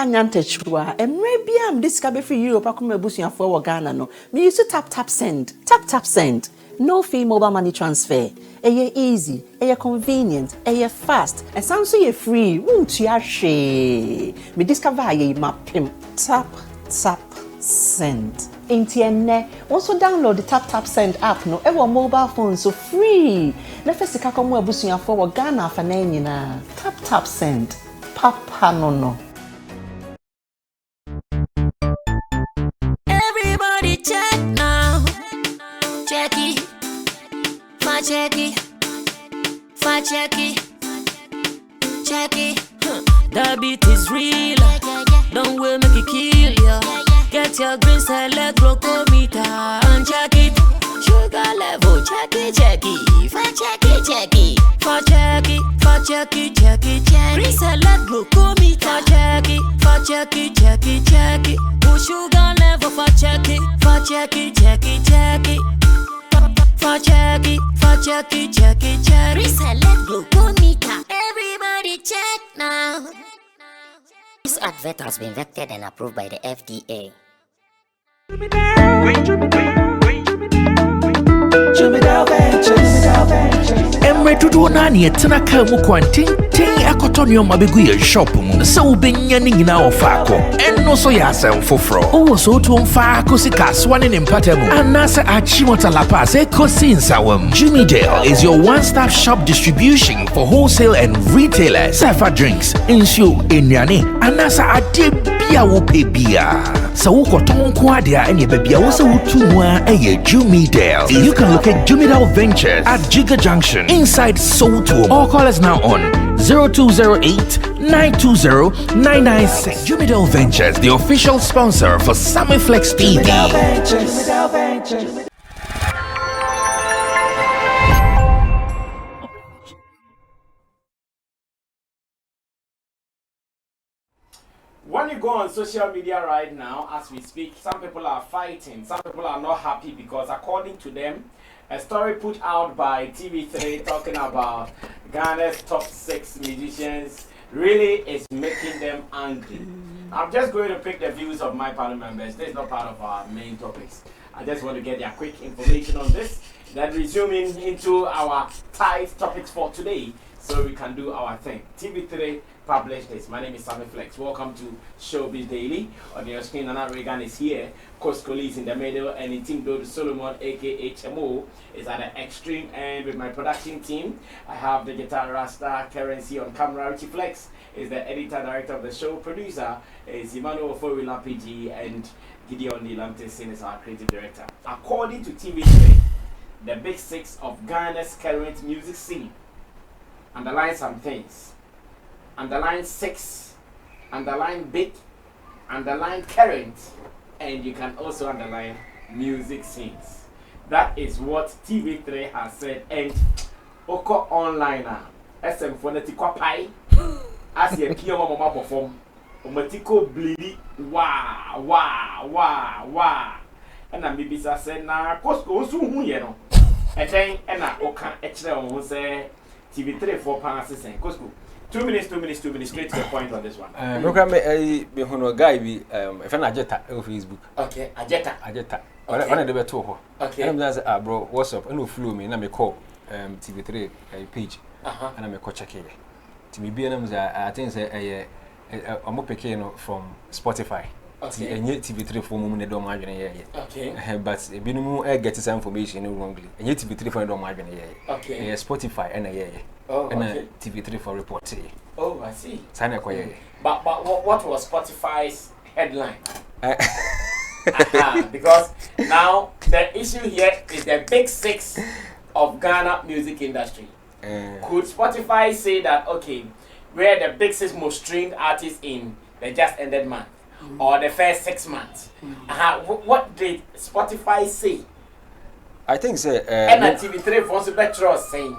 Ntakra, and maybe I'm discovered for Europe. I come a bush for Ghana. No, me used to tap send. No fee mobile money transfer. Aye easy, aye convenient, aye fast, and sounds so free. Won't you share? Me discover aye mapim tap send. Intienne also download the tap send app. No, ever mobile phone so free. Let us see come a bush for Ghana for na tap send. Papa no. Check now, check it, check it. That beat is real, don't wait make it kill ya. Get your green select glucometer and check it. Sugar level, check it. Check it. Green select glucometer, check it. Sugar level for check it. Reselect glucometer. Everybody check now. This advert has been vetted and approved by the FDA. Emre tudo nani Ntakra mu kwanten akotonyo mabegu ye shop mu se ubenya ni nyina ofako enno so ya asem foforo o so to mfa akosi kaswa ne mpatamu anase achimota la pass ekosi nsawam. Jimmy Dale is your one-stop shop distribution for wholesale and retailers. Safa drinks, insure, enyane anase ade bia wo pebia. So ukoton kwadia enye bebia wo se wutu a eye Jimmy Dale. You can locate Jimmy Dale Ventures at Giga Junction inside Soto, or call us now on 0208-920-996. Jimmy Dale Ventures, the official sponsor for Sammy Flex TV. When you go on social media right now, as we speak, some people are fighting, some people are not happy because according to them, a story put out by TV3 talking about Ghana's top 6 musicians really is making them angry. I'm just going to pick the views of my panel members. This is not part of our main topics. I just want to get their quick information on this, then resuming into our tight topics for today so we can do our thing. TV3 published this. My name is Sammy Flex. Welcome to Showbiz Daily. On your screen, Nana Regan is here. Koskoli is in the middle, and the team Dodo Solomon, aka HMO, is at the extreme end with my production team. I have the guitar Rasta Currency on camera. Richie Flex is the editor director of the show. Producer is Emmanuel Ofowila PG, and Gideon Nilantesin is our creative director. According to TV3, the big 6 of Ghana's current music scene underline some things. Underline 6, underline big, underline current, and you can also underline music scenes. That is what TV3 has said. And Oko online now, SM Phonetic Pai, as your Kiyama Mama perform, Omatiko bleedy, wah. And I maybe said, nah, Costco soon, you know. And then, and I Oka Echel who say TV3 4 passes and Costco. 2 minutes, straight to the point on this one. Program be hono guy be if na Ajeta on Facebook. Okay, Ajeta. One of the better. Okay. And I'm like, bro, what's up? I no flew me na me call TV3 page. And I me call check it. To me be I think say I'm picking from Spotify. Okay. And TV3 for moment don't imagine Okay. But binumu get this information wrongly. And TV3 for don't imagine Okay. Spotify and Oh, and okay. TV3 for report. Oh, I see. Sana But what was Spotify's headline? Because now the issue here is the big 6 of Ghana music industry. Could Spotify say that, okay, we're the big 6 most streamed artists in the just ended month or the first 6 months? What did Spotify say? I think say and TV3 was better saying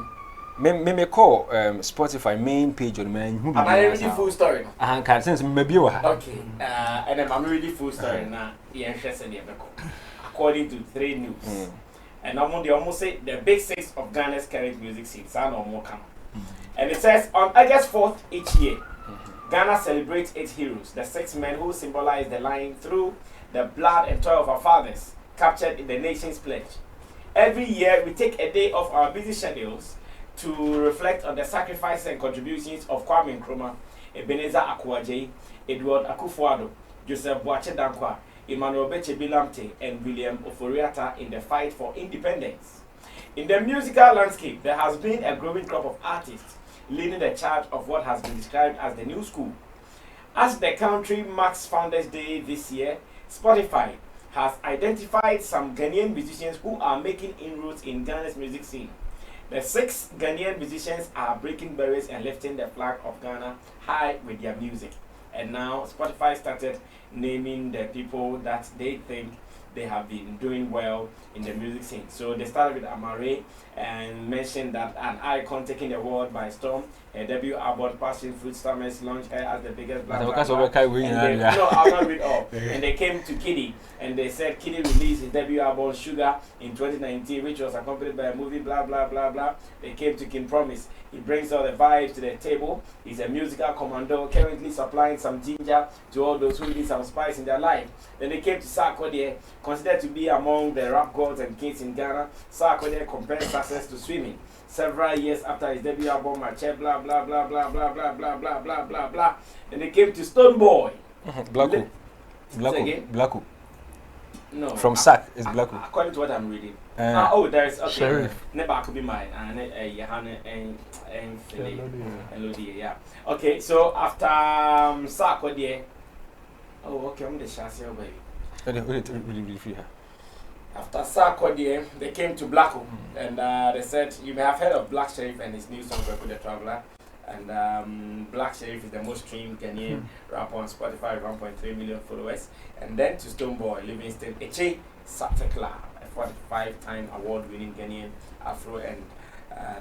me call Spotify main page on man. Am I reading full story? Can since maybe you are. Okay. And then I'm reading full story now. According to 3 News. And they almost say the big 6 of Ghana's current music scene. Sound or more come. And it says on August 4th each year, Ghana celebrates its heroes, the 6 men who symbolize the line through the blood and toil of our fathers, captured in the nation's pledge. Every year, we take a day off our busy schedules to reflect on the sacrifices and contributions of Kwame Nkrumah, Ebenezer Akwaje, Edward Akufo-Addo, Joseph Boache Dankwa, Emmanuel Beche Bilamte, and William Oforiatta in the fight for independence. In the musical landscape, there has been a growing crop of artists leading the charge of what has been described as the new school. As the country marks Founders Day this year, Spotify has identified some Ghanaian musicians who are making inroads in Ghana's music scene. The 6 Ghanaian musicians are breaking barriers and lifting the flag of Ghana high with their music. And now Spotify started naming the people that they think they have been doing well in the music scene. So they started with Amare and mentioned that an icon taking the world by storm. Her debut album, Passion Fruit Summers, launched her as the biggest black rapper. No, I'll not read all. And they came to Kiddy, and they said Kiddy released his debut album, Sugar, in 2019, which was accompanied by a movie, blah, blah, blah, blah. They came to King Promise. He brings all the vibes to the table. He's a musical commando, currently supplying some ginger to all those who need some spice in their life. Then they came to Saga, considered to be among the rap gods and kings in Ghana. Saga compared success to swimming. Several years after his debut album, Mache, blah, blah, blah, blah, blah, blah, blah, blah, blah, blah, blah. Then they came to Stone Boy. Blacko. No. From SAC is Blacko. According to what I'm reading. There is, okay. Sheriff. Never could be mine. And Lodi, yeah. Okay, so after SAC, okay, I'm the Shasio baby. After Sarkodie, they came to Blacko, and they said, you may have heard of Black Sheriff and his new song, Record the Traveler. And Black Sheriff is the most streamed Ghanaian rapper on Spotify, 1.3 million followers. And then to Stoneboy, Livingston, Eche Ntakra, a 45-time award-winning Ghanaian Afro and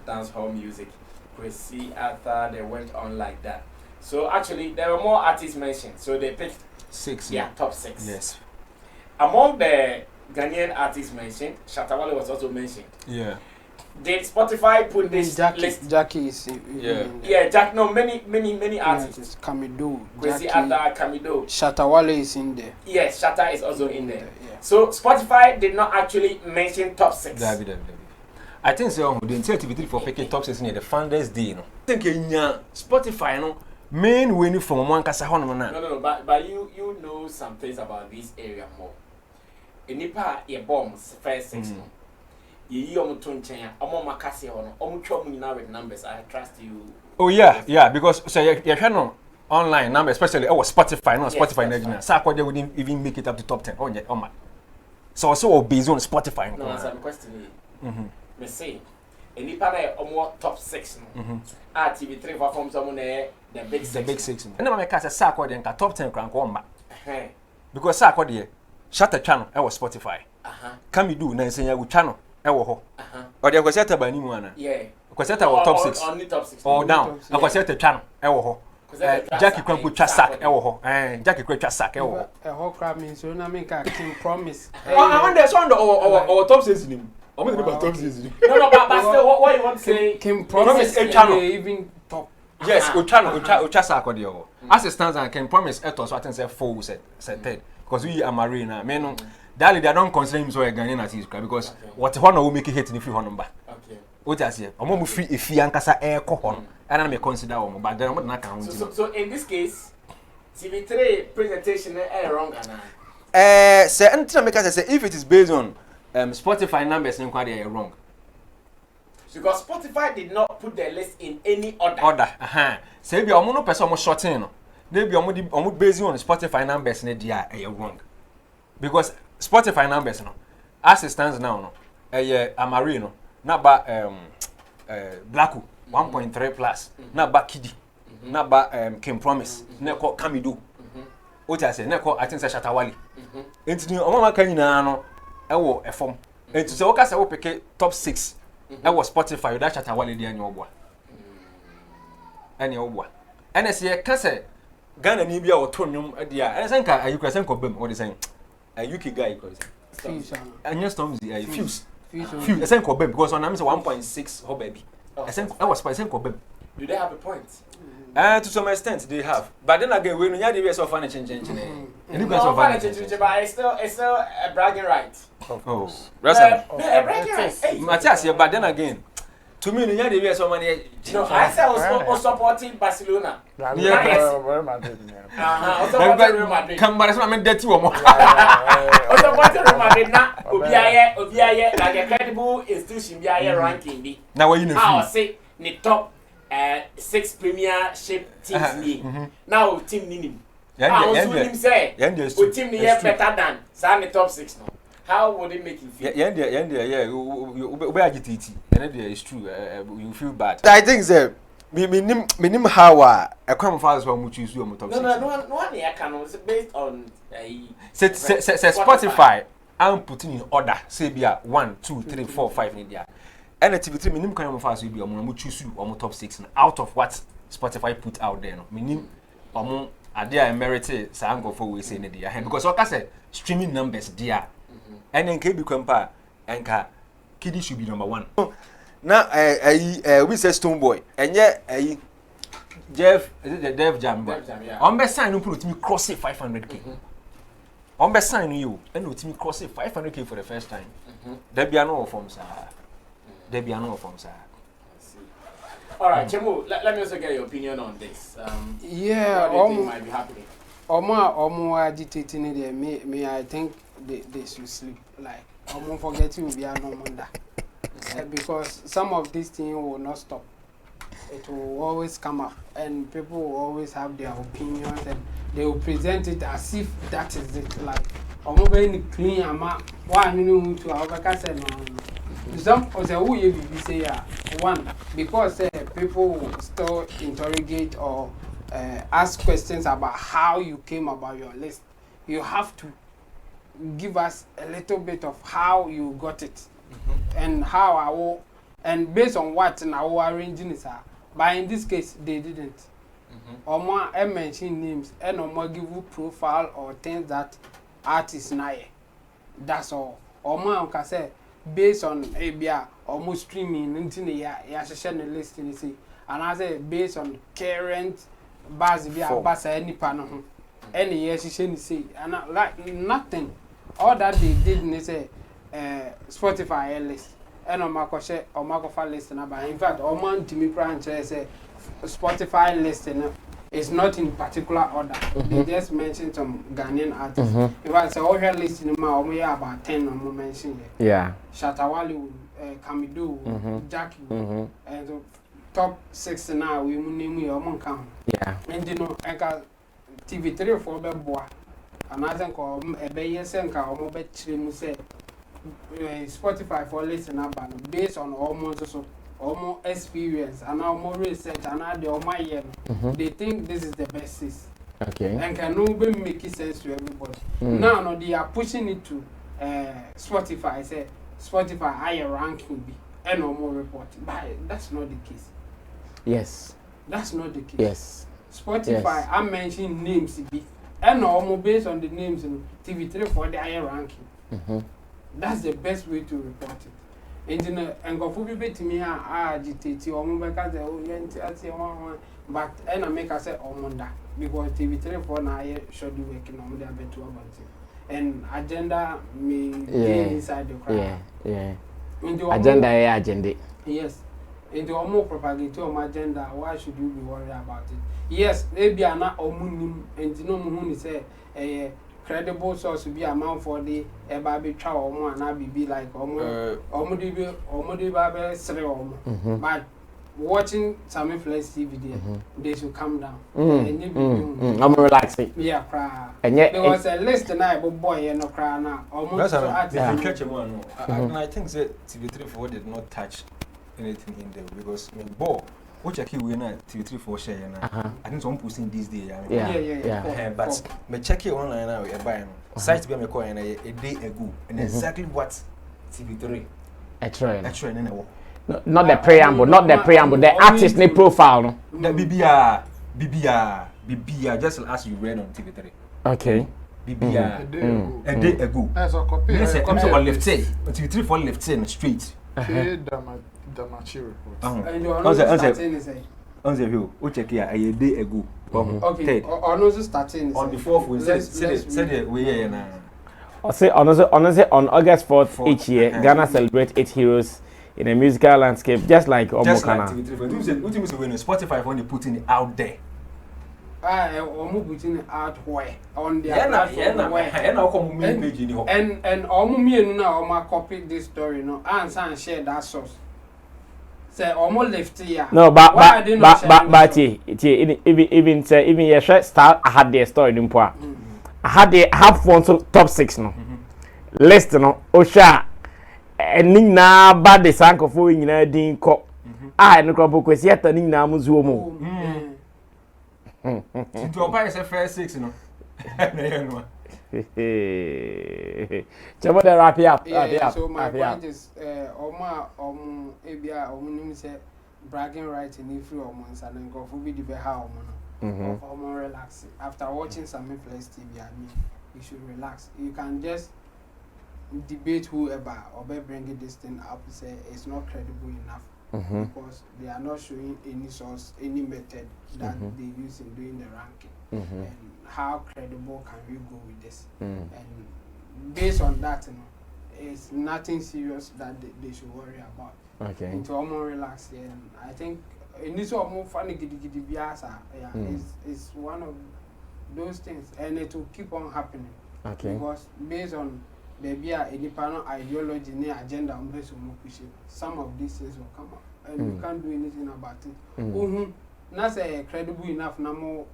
dancehall music. Kwesi Arthur, they went on like that. So actually, there were more artists mentioned. So they picked 6. Yeah, top 6. Yes. Among the Ghanaian artists mentioned, Shatawale was also mentioned. Yeah. Did Spotify put this list? Jackie is Yeah, Jack. No, many artists. Kamido. Kwesi Arthur, Kamido. Shatawale is in there. Yes, Shatta is also in there. Yeah. So Spotify did not actually mention top 6. I think so. The incentive for picking top 6 near the Founders Day. No. I think Spotify no main winning from one kasa hono na. No. But you know some things about this area more. Enipa ye bombs first 6 no. You tonchen makasi hono. Twom with numbers. I trust you. Oh yeah, because so you no online number, especially Spotify, no Spotify Nigeria. So I wouldn't even make it up to top 10. Oh my. So based on Spotify. No, answer my question. Me say enipa na top 6 no. TV3 perform someone the big 6. The big 6. And then make say top 10 crank on because Sakwade Shatter channel Spotify. Kamido na nsenya wo channel ho. Or the kwaseta ba ni mu ana. Yeah. Kwaseta wo top 6. Only top 6. Or down. Kwaseta channel ho. Jackie Kwanku twa sack ho. Jackie Kwanku twa sack ho. Ho crab means so na make King Promise. I want the song or top 6 nim. I'm going to top 6. No, but still what you want to say King Promise a channel even top. Yes, o channel sack o. As it stands and King Promise eto so I think say 4 set third because we are marina. Me no Dali, they don't consider him so a Ghanaian artist because what one will make it hit in if you number. Okay. What I say, I'm more free if you ankasa air cohon, and I may consider one, but then I'm not counting. So in this case, TV3 presentation wrong, Ghana. Say, until make us say if it is based on Spotify numbers, then quite wrong. Because Spotify did not put their list in any order. Say, if you're no person more shorting, maybe you're based on Spotify numbers, and they are wrong. Because Spotify numbers no as it stands now no Amarino na ba Blacko 1.3 plus na ba Kiddy na ba King Promise na ko Kamido o ti ase na ko I think say Shatawale enti ni o mama kan nyina no e wo efom enti say o ka say wo pick top 6 That was Spotify. That chat awale di anyo obwa. Any obwa. And as ye can say Ghana ni bia otonnum dia. And say nka ayi kwesen ko bem what they saying. A UK guy because. And your storms the fuse. Fuse. Esen ko bem because on am say 1.6 ho baby. Esen I was esen ko bem. Do they have a point? To some extent they have. But then again we no nya dey so fun change. But it's still a bragging right. Of course. A bragging right. Matthias, but then again, to me, you need to so many. No, I said I was supporting Barcelona. Come, but I'm dirty woman. I supporting Real Madrid now. Obiaye, like a credible institution, Obiaye ranking. Now, what you know? I'll say the top 6 Premiership teams. Now, team Ninim. I was with him say, "Good team here better than some the top 6 now." How would it make you feel? Yeah. We are GTT, and it's true. You feel bad. I think that minim how I come fast when we choose you top 6. No one here can also based on say Spotify. I'm putting in order. Say be 1, 2, 3, 4, 5 in there. And the TV3 minim come fast will be we choose you on top 6 out of what Spotify put out there. No minim Adia merited Sango for we say Nadia because like I said, streaming numbers dear. And then KB Kwampa and Kiddy should be number 1. Now we say Stone Boy and yet Jeff is it the Dev Jam? Yeah. On best sign, you put me cross 500k. On best sign you and with me cross 500k for the first time. There be no form, sir. There be no form, sir. All right, Chemo, let me also get your opinion on this. Yeah, what do you think might be happening? Omo agitating it. Me, I think they should sleep. Like, omo forget you be a no wonder. Because some of these things will not stop. It will always come up, and people will always have their opinions, and they will present it as if that is it. Like, omo very clean, ama one you to our say no. Some of the who you say one because people will still interrogate or ask questions about how you came about your list. You have to give us a little bit of how you got it and how and based on what in our arranging is. But in this case, they didn't. Or more mention names and or more give you profile or things that artists now. That's all. Or more can say. Based on ABA almost streaming into the list in the sea, and I say based on current base basa any panel, any year she say, and like nothing. All that they did is say Spotify list, and on Marco share or Marco list, and in fact, all man to me branch say Spotify list is not in particular order. They just mentioned some Ghanaian artists. If I say all her list in my only about 10 or more mentioned. Yeah. Shatawali, Kamido, Jackie, and the top 6 now we name your mom count. Yeah. And you know, I got TV3 for the boy. And I think a bay senka or mobile trim say Spotify for listening based on almost so. Almost experience and now more research and now they my year. They think this is the best system. Okay. And can no be making sense to everybody. Now they are pushing it to Spotify. Say Spotify higher ranking be and no more reporting. But that's not the case. Yes. That's not the case. Yes. Spotify, yes. I mentioned names be and no more based on the names in TV3 for the higher ranking. That's the best way to report it. And go for people to me agitate or move because they one, but and I make us say Omonda because TV3 for now should be working on their better about it. And agenda may be inside the crowd. Yeah. Agenda. Yes. And the more propagate on agenda, why should you be worried about it? Yes, maybe I'm not omunim and no moon say credible source to be amount for the baby chow or and be like but watching Sammy Flex TV they should come down. I'm relaxing. Yeah, cry. And yet there was a list tonight, but boy, no cry now. Almost catch him one. And I think that TV3 did not touch anything in there because which I keep winning TV3 for share now. I think some posting this day. Yeah. But me check it online now. We're buying site be me calling a day ago, and exactly what TV3 I try. And No, not the preamble, the artist name profile. No? The BBR, just as you read on TV3. Okay. BBR, a day ago. That's a copy. Let's say, I'm on left side, TV3 for left side, straight. Damachi report. And you are not starting, say. On the hill, we check here a day ago. Okay, or no starting. On the 4th, we said we are now. On August 4th each year, Ghana celebrates 8 heroes in a musical landscape, just like Omokana. Spotify when they putting it out there. Putting it out where on the And copy this story, no, and share that source. Say almost left here. No, but even your start I had their story in Poa. I had the half one top 6 no. List no Osha and na bad the sanko for in din ko. Ah no crop kwesi atani na muzuo mo. Into a bias first 6 no. Chamo the wrap up. So my point is Oma ebia say bragging rights in free omons and then go for be the how omo relax. After watching Sammy Flex TV, I mean you should relax. You can just debate whoever or bring this thing up say it's not credible enough because they are not showing any source, any method that they use in doing the ranking. And how credible can we go with this? And based on that, it's nothing serious that they should worry about. Okay. Into more relax here. And I think in this more funny it's one of those things, and it will keep on happening. Okay. Because based on maybe a independent ideology, agenda, some of these things will come up, and we can't do anything about it. Not say credible enough, no more.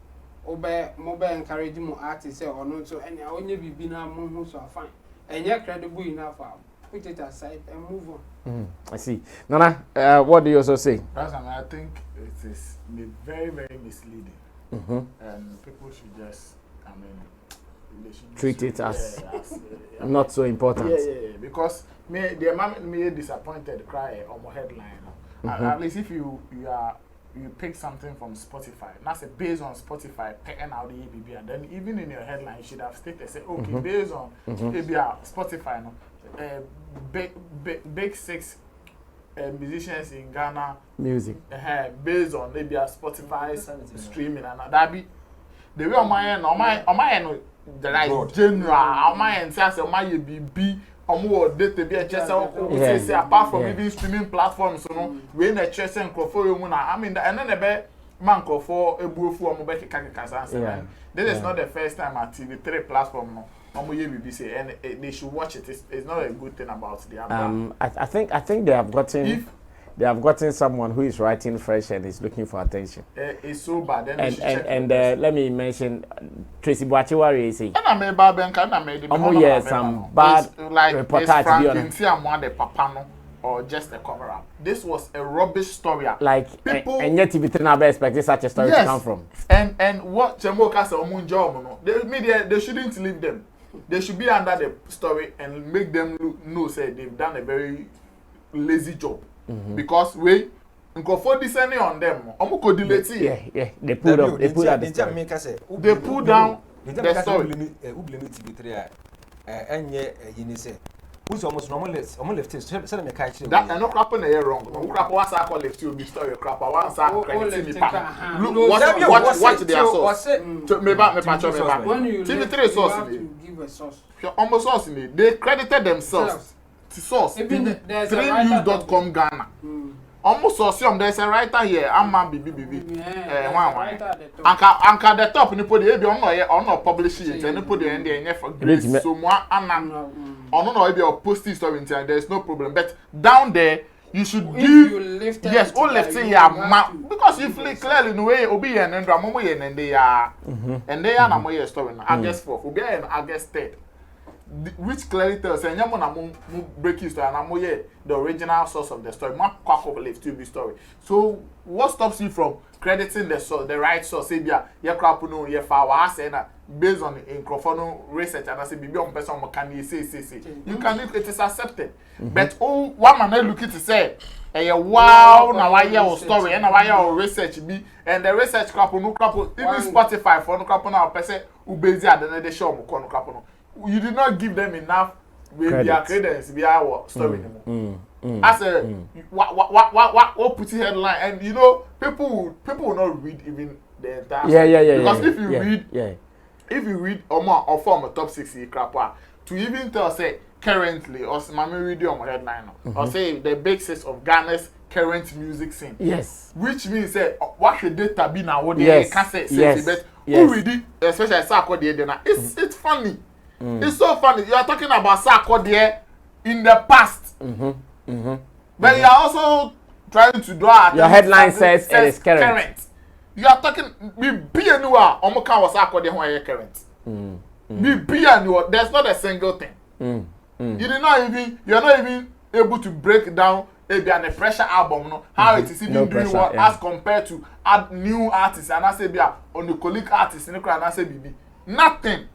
Mobile encouraging more artists or not, so and only be now more so fine. And yet credible enough, put it aside and move on. I see. Nana, what do you also say? Personally, I think it is very, very misleading. And people should just, treat it as not so important. Yeah. Because the moment me disappointed cry on my headline. At least if you pick something from Spotify, that's based on Spotify, paying out the ABB, and then even in your headline, you should have stated, say, okay, based on ABB, Spotify, big 6 musicians in Ghana, music, based on maybe Spotify's streaming, and that be the way on my end, the right general, on my end, says, my ABB. Data be a chess say apart from even streaming platforms, we in a chess and crofo. I mean, and then a bit man for a boo for mobile kaka. This is not the first time at TV3 platform. BBC and they should watch it. It's not a good thing about the album. I think they have gotten. They have gotten someone who is writing fresh and is looking for attention. It's so bad. And let me mention Tracy Boachiwari is saying. And I made Babenka and I made some bad reportage to be honest. Or just a cover up. This was a rubbish story. Like people, and yet TV3 never expected such a story to come from. And what Chemoka said on job, the media they shouldn't leave them. They should be under the story and make them know say they've done a very lazy job. Because we for descending on them, they pulled down the story. Who's almost left said me catch that and no crap on the wrong. No crap was I call left you be story crap one sack credit me what their source. Me TV3 source give a source. Almost source they credited themselves. Source news.com Ghana. Almost source there's a writer here. I'm Anka the top ni put the be on no publish it and put the end there for grace. So more no be post story into there's no problem. But down there you should give yes, all left say because if clearly no way obi and Ramomo and they are and they are na story. August 4th, obi and August 3rd. which clearly tells and na mo break his story and mo the original source of the story. Ma kwako believe to be story. So what stops you from crediting the right source? Say bia ye crap no ye fa wa say na based on in research and I say bibi on person can you say. You can it is accepted. But one man look it to say wow na why your story and why your research be and the research crap no crap even Spotify for no crap na person who based at the show mo no crap no. You did not give them enough with their credence via story anymore. As a what put headline and you know people will not read even the entire yeah because if you read or form a top 60 crap to even tell say currently or mama read on headline or say the basis of Ghana's current music scene. Yes. Which means say what should data be now what they can say but who read it especially Saga there it's funny. It's so funny. You are talking about Saga there in the past. But you are also trying to draw your headline says it is current. You are talking be anywhere Omoka was Saga there when current. Be anywhere. There's not a single thing. You are not even able to break down a pressure album no how it is even doing what as compared to add new artists and I say be on the colleague artists in the crowd and I say BB. Nothing.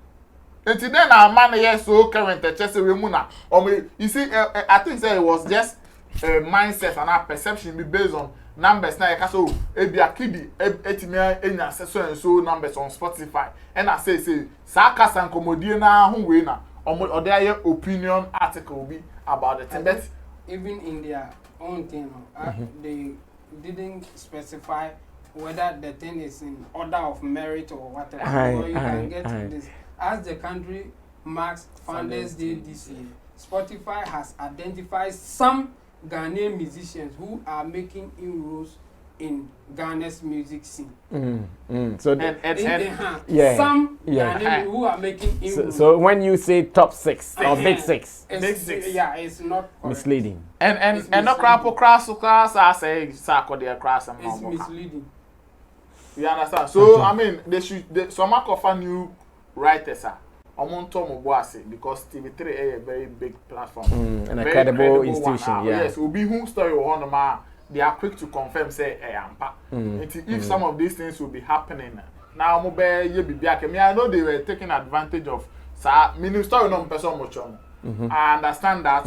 And then our man here so current you see I think say it was just a mindset and a perception be based on numbers now you so ebi akidi etime enya so numbers on Spotify and I say Saga san komodie na ho we na or their opinion article be about it but even in their own thing they didn't specify whether the thing is in order of merit or whatever. You can get this. As the country marks Founders Day this year, Spotify has identified some Ghanaian musicians who are making inroads in Ghana's music scene. So some Ghanaian who are making inroads. So when you say top 6 or big 6, it's not correct. Misleading. And no class I say Saga there class and it's misleading. You understand? So I mean some offer new writers because TV3 is a very big platform and a credible institution. Yes, will be whom story on they are quick to confirm say if some of these things will be happening now I know they were taking advantage of meaning story no person much I understand that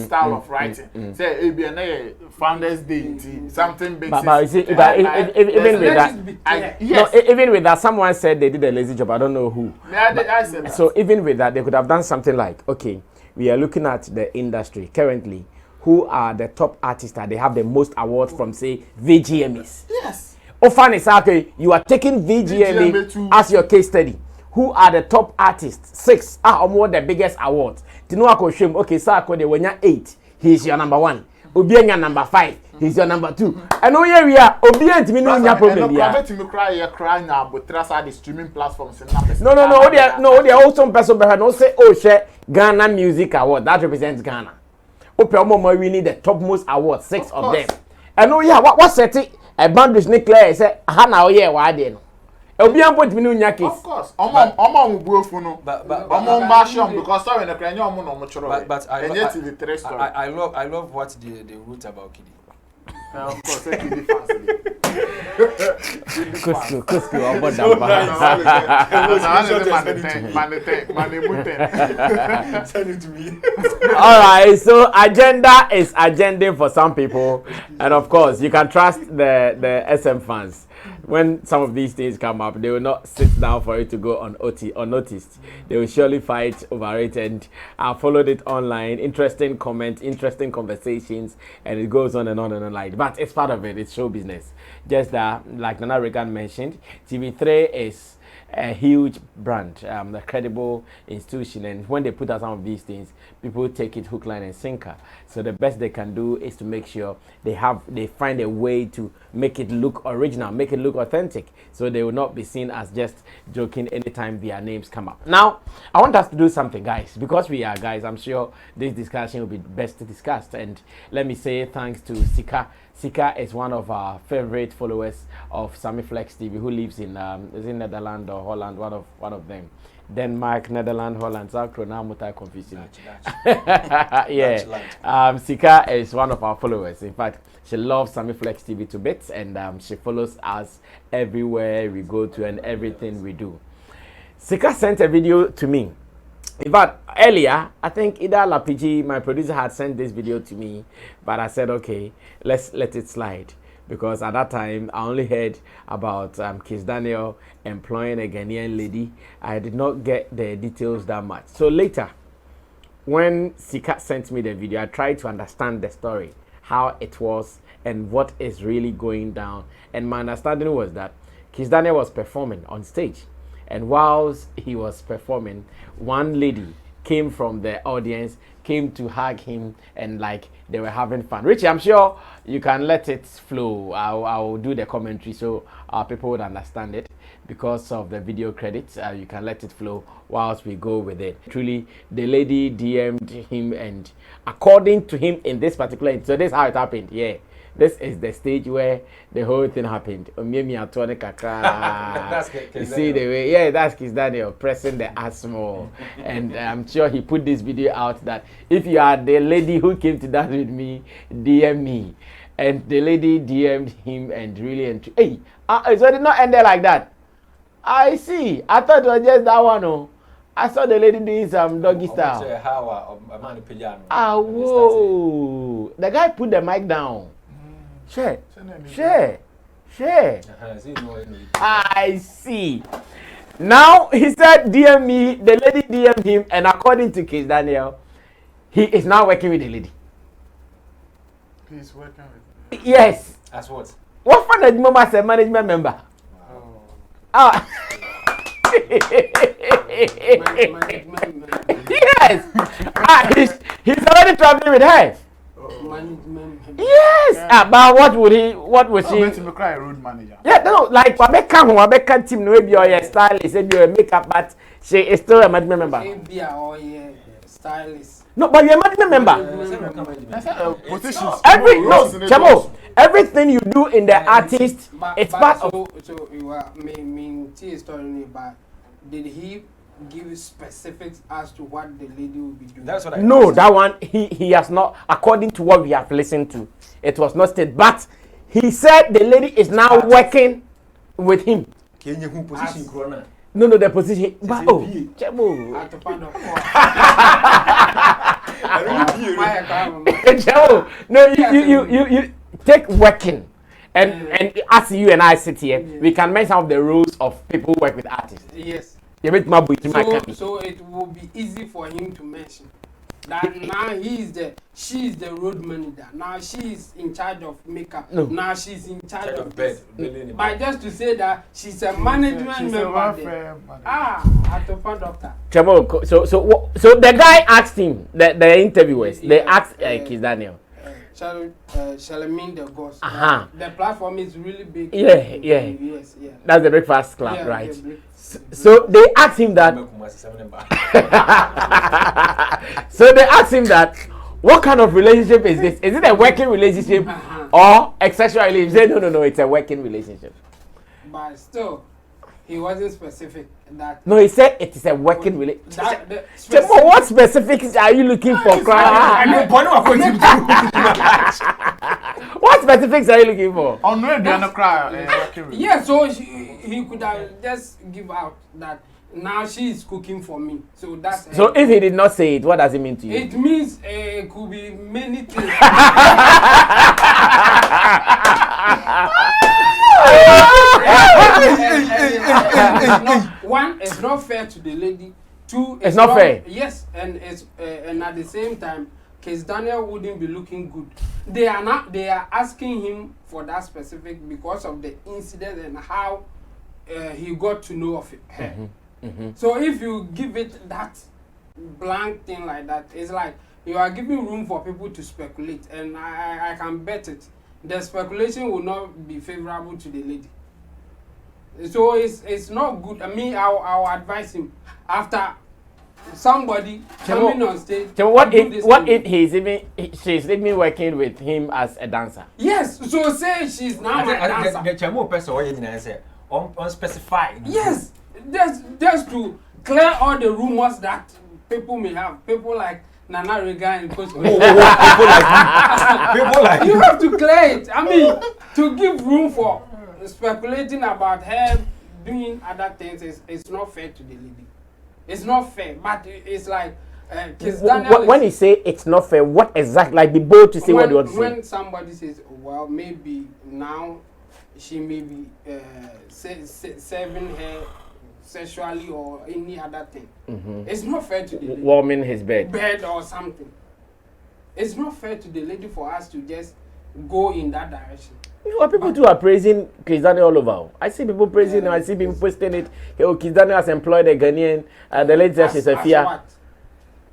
style of writing. Say ABNA Founders Day, something big. But you see, even with that, even with that, someone said they did a lazy job. I don't know who. I said that. So even with that, they could have done something like, okay, we are looking at the industry currently. Who are the top artists that they have the most awards from, say, VGMAs? Yes. Okay, you are taking VGMA as your case study. Who are the top artists? 6 are more the biggest awards. Okay, Saga de when 8, he's your number 1. Obianya number 5, he's your number 2. And oh yeah, we are Obianya to me no problem here. The streaming platforms and numbers. No, they are also person behind. No say share Ghana Music Award that represents Ghana. We need the topmost award, 6 of them. And oh yeah, what set it? A boundaries Nicola say, Hana, oh yeah, why then? Obian put me in your case. Of course. Omon Buofuno. But Omon Basham because sorry, the Cranium on but I love what they wrote about Kiddy. Of course, Kiddy fans. Cusco, Send it to me. All right, so agenda is agenda for some people, and of course, you can trust the SM fans. When some of these things come up, they will not sit down for it to go unnoticed. They will surely fight over it, and I followed it online. Interesting comments, interesting conversations, and it goes on and on and on like. But it's part of it. It's show business. Just that, like Nana Regan mentioned, TV3 is a huge brand, a credible institution, and when they put out some of these things, people take it hook, line, and sinker. So the best they can do is to make sure they find a way to make it look original, make it look authentic, so they will not be seen as just joking anytime their names come up. Now, I want us to do something, guys, because we are guys. I'm sure this discussion will be best discussed, and let me say thanks to Sika. Sika is one of our favorite followers of Sammy Flex TV, who lives in Netherlands or Holland, one of them. Denmark, Netherlands, Holland, South Korea, multi confusing. Yeah. Sika is one of our followers. In fact, she loves Sammy Flex TV to bits, and she follows us everywhere we go to and everything we do. Sika sent a video to me. In fact, earlier, I think Ida Lapiji, my producer, had sent this video to me, but I said, okay, let's let it slide. Because at that time, I only heard about Kizz Daniel employing a Ghanaian lady. I did not get the details that much. So later, when Sika sent me the video, I tried to understand the story, how it was, and what is really going down. And my understanding was that Kizz Daniel was performing on stage. And whilst he was performing, one lady came from the audience, came to hug him, and like they were having fun. Richie, I'm sure you can let it flow. I'll do the commentary so our people would understand it because of the video credits. You can let it flow whilst we go with it. Truly, the lady DM'd him, and according to him in this particular, so this is how it happened. Yeah. This is the stage where the whole thing happened. That's you see the way, yeah, that's Kizz Daniel pressing the asthma. And I'm sure he put this video out that if you are the lady who came to dance with me, DM me. And the lady DM'd him and really, hey, so it did not end there like that. I see. I thought it was just that one. Oh. I saw the lady doing some doggy style. Whoa. The guy put the mic down. Share. I see. Now he said DM me, the lady DM'd him, and according to Kizz Daniel, he is now working with the lady. He's working with Yes. As what? What for the moment as a management member? Wow. Yes. He's already traveling with her. Yes. Yeah. But what would she? Going to cry road manager. Yeah, no, like Wabeka team, no, maybe your stylist, maybe your makeup, but she is still a management member. Maybe or stylist. No, but you're a management member. Positions. Everything you do in the artist, it's part of. So you are me story, but did he give specifics as to what the lady will be doing? That's what I No, that one he has not. According to what we have listened to, it was not stated. But he said the lady is now working with him. No, the position. But Chemo. No, you take working. And as you and I sit here, we can mention some of the rules of people who work with artists. Yes. So it will be easy for him to mention that now she is the road manager. Now she is in charge of makeup. No. Now she's in charge of bed. But just to say that she's a management member. At the front doctor. So the guy asked him, the interviewers, they asked Kizz Daniel. Shall I mean the ghost? The platform is really big. Yeah. Yes. That's the Breakfast Club, right? So they asked him that. So they asked him that. What kind of relationship is this? Is it a working relationship or a sexual relationship? He said, no, it's a working relationship. But still, he wasn't specific. No, he said it is a working relationship. What specifics are you looking for? What specifics are you looking for? Oh no, they're not crying. Yeah, so he could have just give out that now she is cooking for me. So that's. So if he did not say it, what does it mean to you? It means it could be many things. One, it's not fair to the lady. Two, it's not fair. Yes, and it's and at the same time, Kizz Daniel wouldn't be looking good. They are asking him for that specific because of the incident and how he got to know of her. So if you give it that blank thing like that, it's like you are giving room for people to speculate, and I can bet it. The speculation will not be favorable to the lady. So it's not good. I mean, I'll advise him after somebody coming on stage. So what if she's even working with him as a dancer? Yes. So say she's now a dancer. The chamo person unspecified. Yes. Just to clear all the rumors that people may have. People like Nana Rega and Coach. People like you have to clear it. I mean, to give room for speculating about her doing other things is not fair to the lady. It's not fair, but it's like Kizz Daniel. When you say it's not fair, what exactly? Like, be bold to say what you want to say. When somebody says, well, maybe now she may be serving her sexually or any other thing. It's not fair to the lady. Warming his bed. Bed or something. It's not fair to the lady for us to just go in that direction. You know, people too are praising Kizz Daniel all over. I see people praising him. I see people posting it. Oh, Kizz Daniel has employed a Ghanaian. The lady says she's a fear.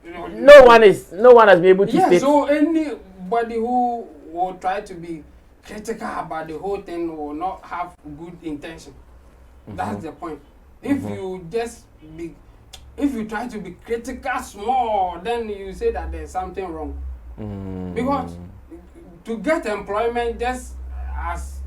No one has been able to state. So anybody who will try to be critical about the whole thing will not have good intention. That's the point. If you try to be critical small, then you say that there's something wrong. Because to get employment, just as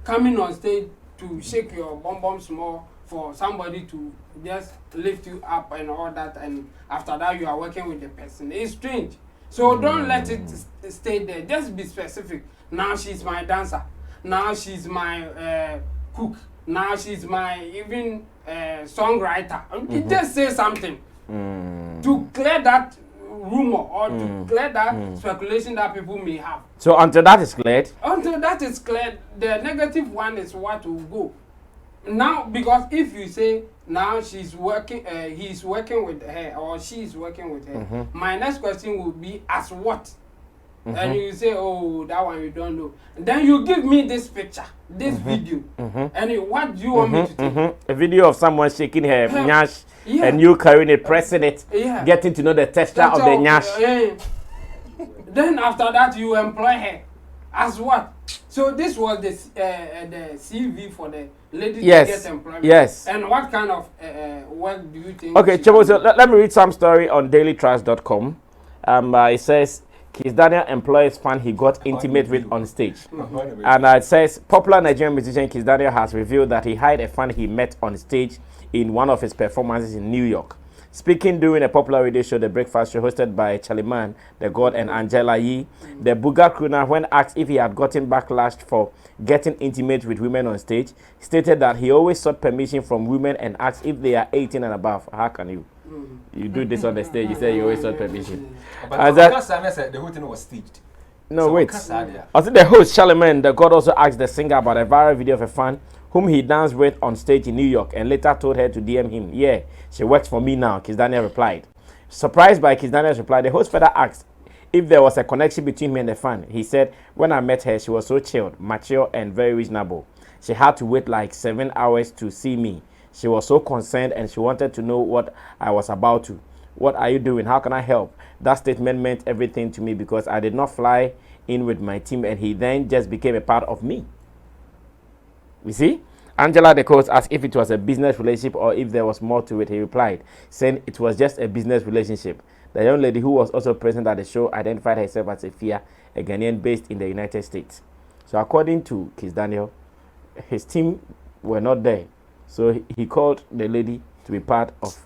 coming on stage to shake your bum small for somebody to just lift you up and all that, and after that you are working with the person, it's strange. So don't let it stay there. Just be specific. Now she's my dancer. Now she's my cook. Now she's my even songwriter. Just say something to clear that rumor or to clear that speculation that people may have. So until that is cleared? Until that is cleared, the negative one is what will go. Now, because if you say now she's working, he's working with her or she's working with her, my next question will be as what? And you say, oh, that one you don't know. Then you give me this picture, this video, and what do you want me to take? A video of someone shaking her nyash, and you carrying it, pressing it, getting to know the texture of the nyash. Then after that, you employ her as what? So this was the CV for the lady to get employment. Yes. And what kind of work do you think? Okay, Chebo, so let me read some story on dailytrust.com. It says, Kizz Daniel employs fan he got intimate with on stage. And it says, popular Nigerian musician Kizz Daniel has revealed that he hired a fan he met on stage in one of his performances in New York. Speaking during a popular radio show, The Breakfast Show, hosted by Charlie Man, The God, and Angela Yee, the Buga crooner, when asked if he had gotten backlash for getting intimate with women on stage, stated that he always sought permission from women and asked if they are 18 and above. How can you? You do this on the stage, you say you always sought permission. But the whole thing was staged. No, so wait. I think the host, Charlemagne, the God, also asked the singer about a viral video of a fan whom he danced with on stage in New York and later told her to DM him. Yeah, she works for me now, Kizz Daniel replied. Surprised by Kizz Daniel's reply, the host further asked if there was a connection between me and the fan. He said, when I met her, she was so chilled, mature, and very reasonable. She had to wait like 7 hours to see me. She was so concerned and she wanted to know what I was about to. What are you doing? How can I help? That statement meant everything to me because I did not fly in with my team and he then just became a part of me. You see? Angela, the coach, asked if it was a business relationship or if there was more to it. He replied, saying it was just a business relationship. The young lady who was also present at the show identified herself as a Fia, a Ghanaian based in the United States. So according to Kizz Daniel, his team were not there. So he called the lady to be part of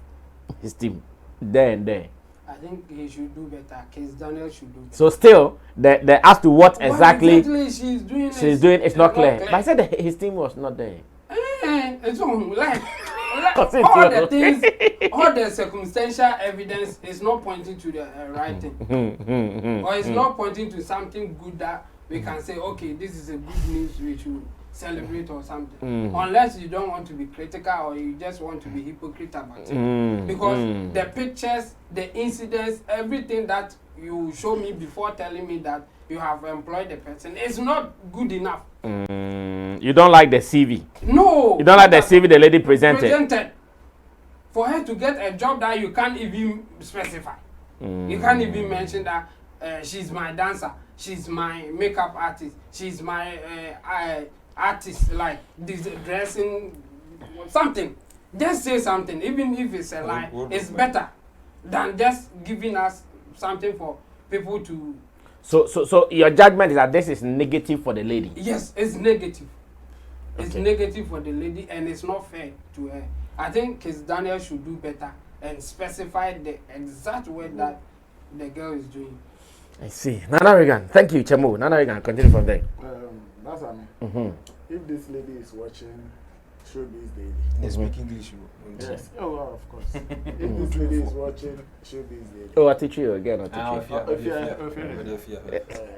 his team. There and there. I think he should do better. Kizz Daniel should do better. So still, the as to what exactly she's doing it's not clear. But I said that his team was not there. It's like all the things, all the circumstantial evidence is not pointing to the right thing. Or it's not pointing to something good that we can say, okay, this is a good news we should celebrate or something. Unless you don't want to be critical or you just want to be hypocrite about it. Because the pictures, the incidents, everything that you show me before telling me that you have employed the person is not good enough. You don't like the CV? No. You don't like the CV the lady presented? For her to get a job that you can't even specify. You can't even mention that she's my dancer, she's my makeup artist, she's my artist, like this dressing, something. Just say something, even if it's a lie. It's better than just giving us something for people to. So your judgment is that this is negative for the lady? Yes, it's negative. It's negative for the lady and it's not fair to her. I think Kizz Daniel should do better and specify the exact work that the girl is doing. I see. Nana Regan, thank you, Chemo. Nana Regan, continue from there. That's I mean. If this lady is watching Showbiz Daily, They speak English. yes, oh well, of course. If this lady is watching Showbiz Daily, Oh, I teach you again. I teach you.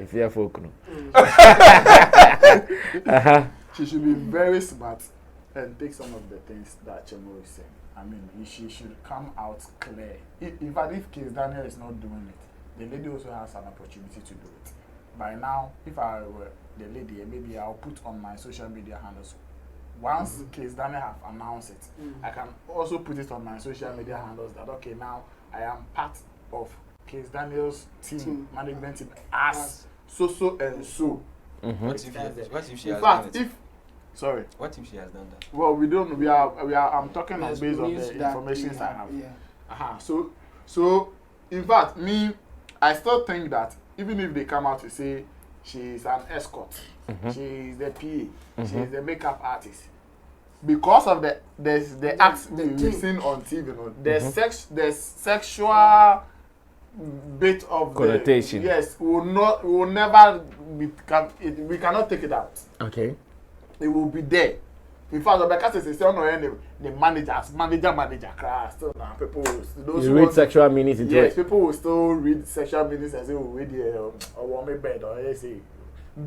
If you have folk, no. She should be very smart and take some of the things that Chemo is saying. I mean, she should come out clear. In fact, if Kizz Daniel is not doing it, the lady also has an opportunity to do it. By now, if I were the lady, maybe I'll put on my social media handles. Once Kizz Daniel have announced it, I can also put it on my social media handles that, okay, now I am part of Kizz Daniel's team, management team, as so and so. What if she In has fact, done it? Sorry. What if she has done that? Well, we don't. We are. I'm talking Yes, based on news the that information we I have. Yeah. So, in fact, I still think that even if they come out to say she's an escort, she's the PA, she's the makeup artist, because of the acts we've seen on TV, you know, the sexual bit of connotation. Yes, will never become. We cannot take it out. Okay. It will be there. In fact, because it's the manager class. So now people those You read sexual meanings into yes, it. people will still read sexual meanings and say, "Oh, or warm bed or say,"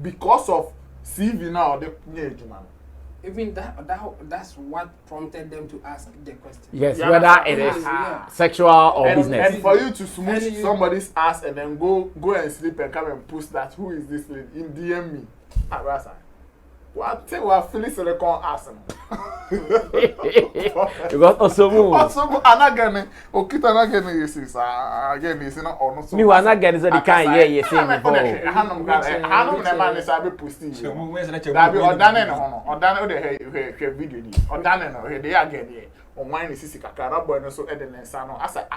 because of CV now. Even that's what prompted them to ask the question. Yes, Yeah, whether it is sexual or business. And for you to smooth somebody's ass and then go and sleep and come and post that, who is this lady? In DM me. What feeling silicon ass? Because also anagane okita anagane is again is not on so me was not getting so the kind yeah saying before hanum na man is abi posting you that be odane no odane the video ni odane no he dey again here on wine is kakra na boy no so e dey nsa no asa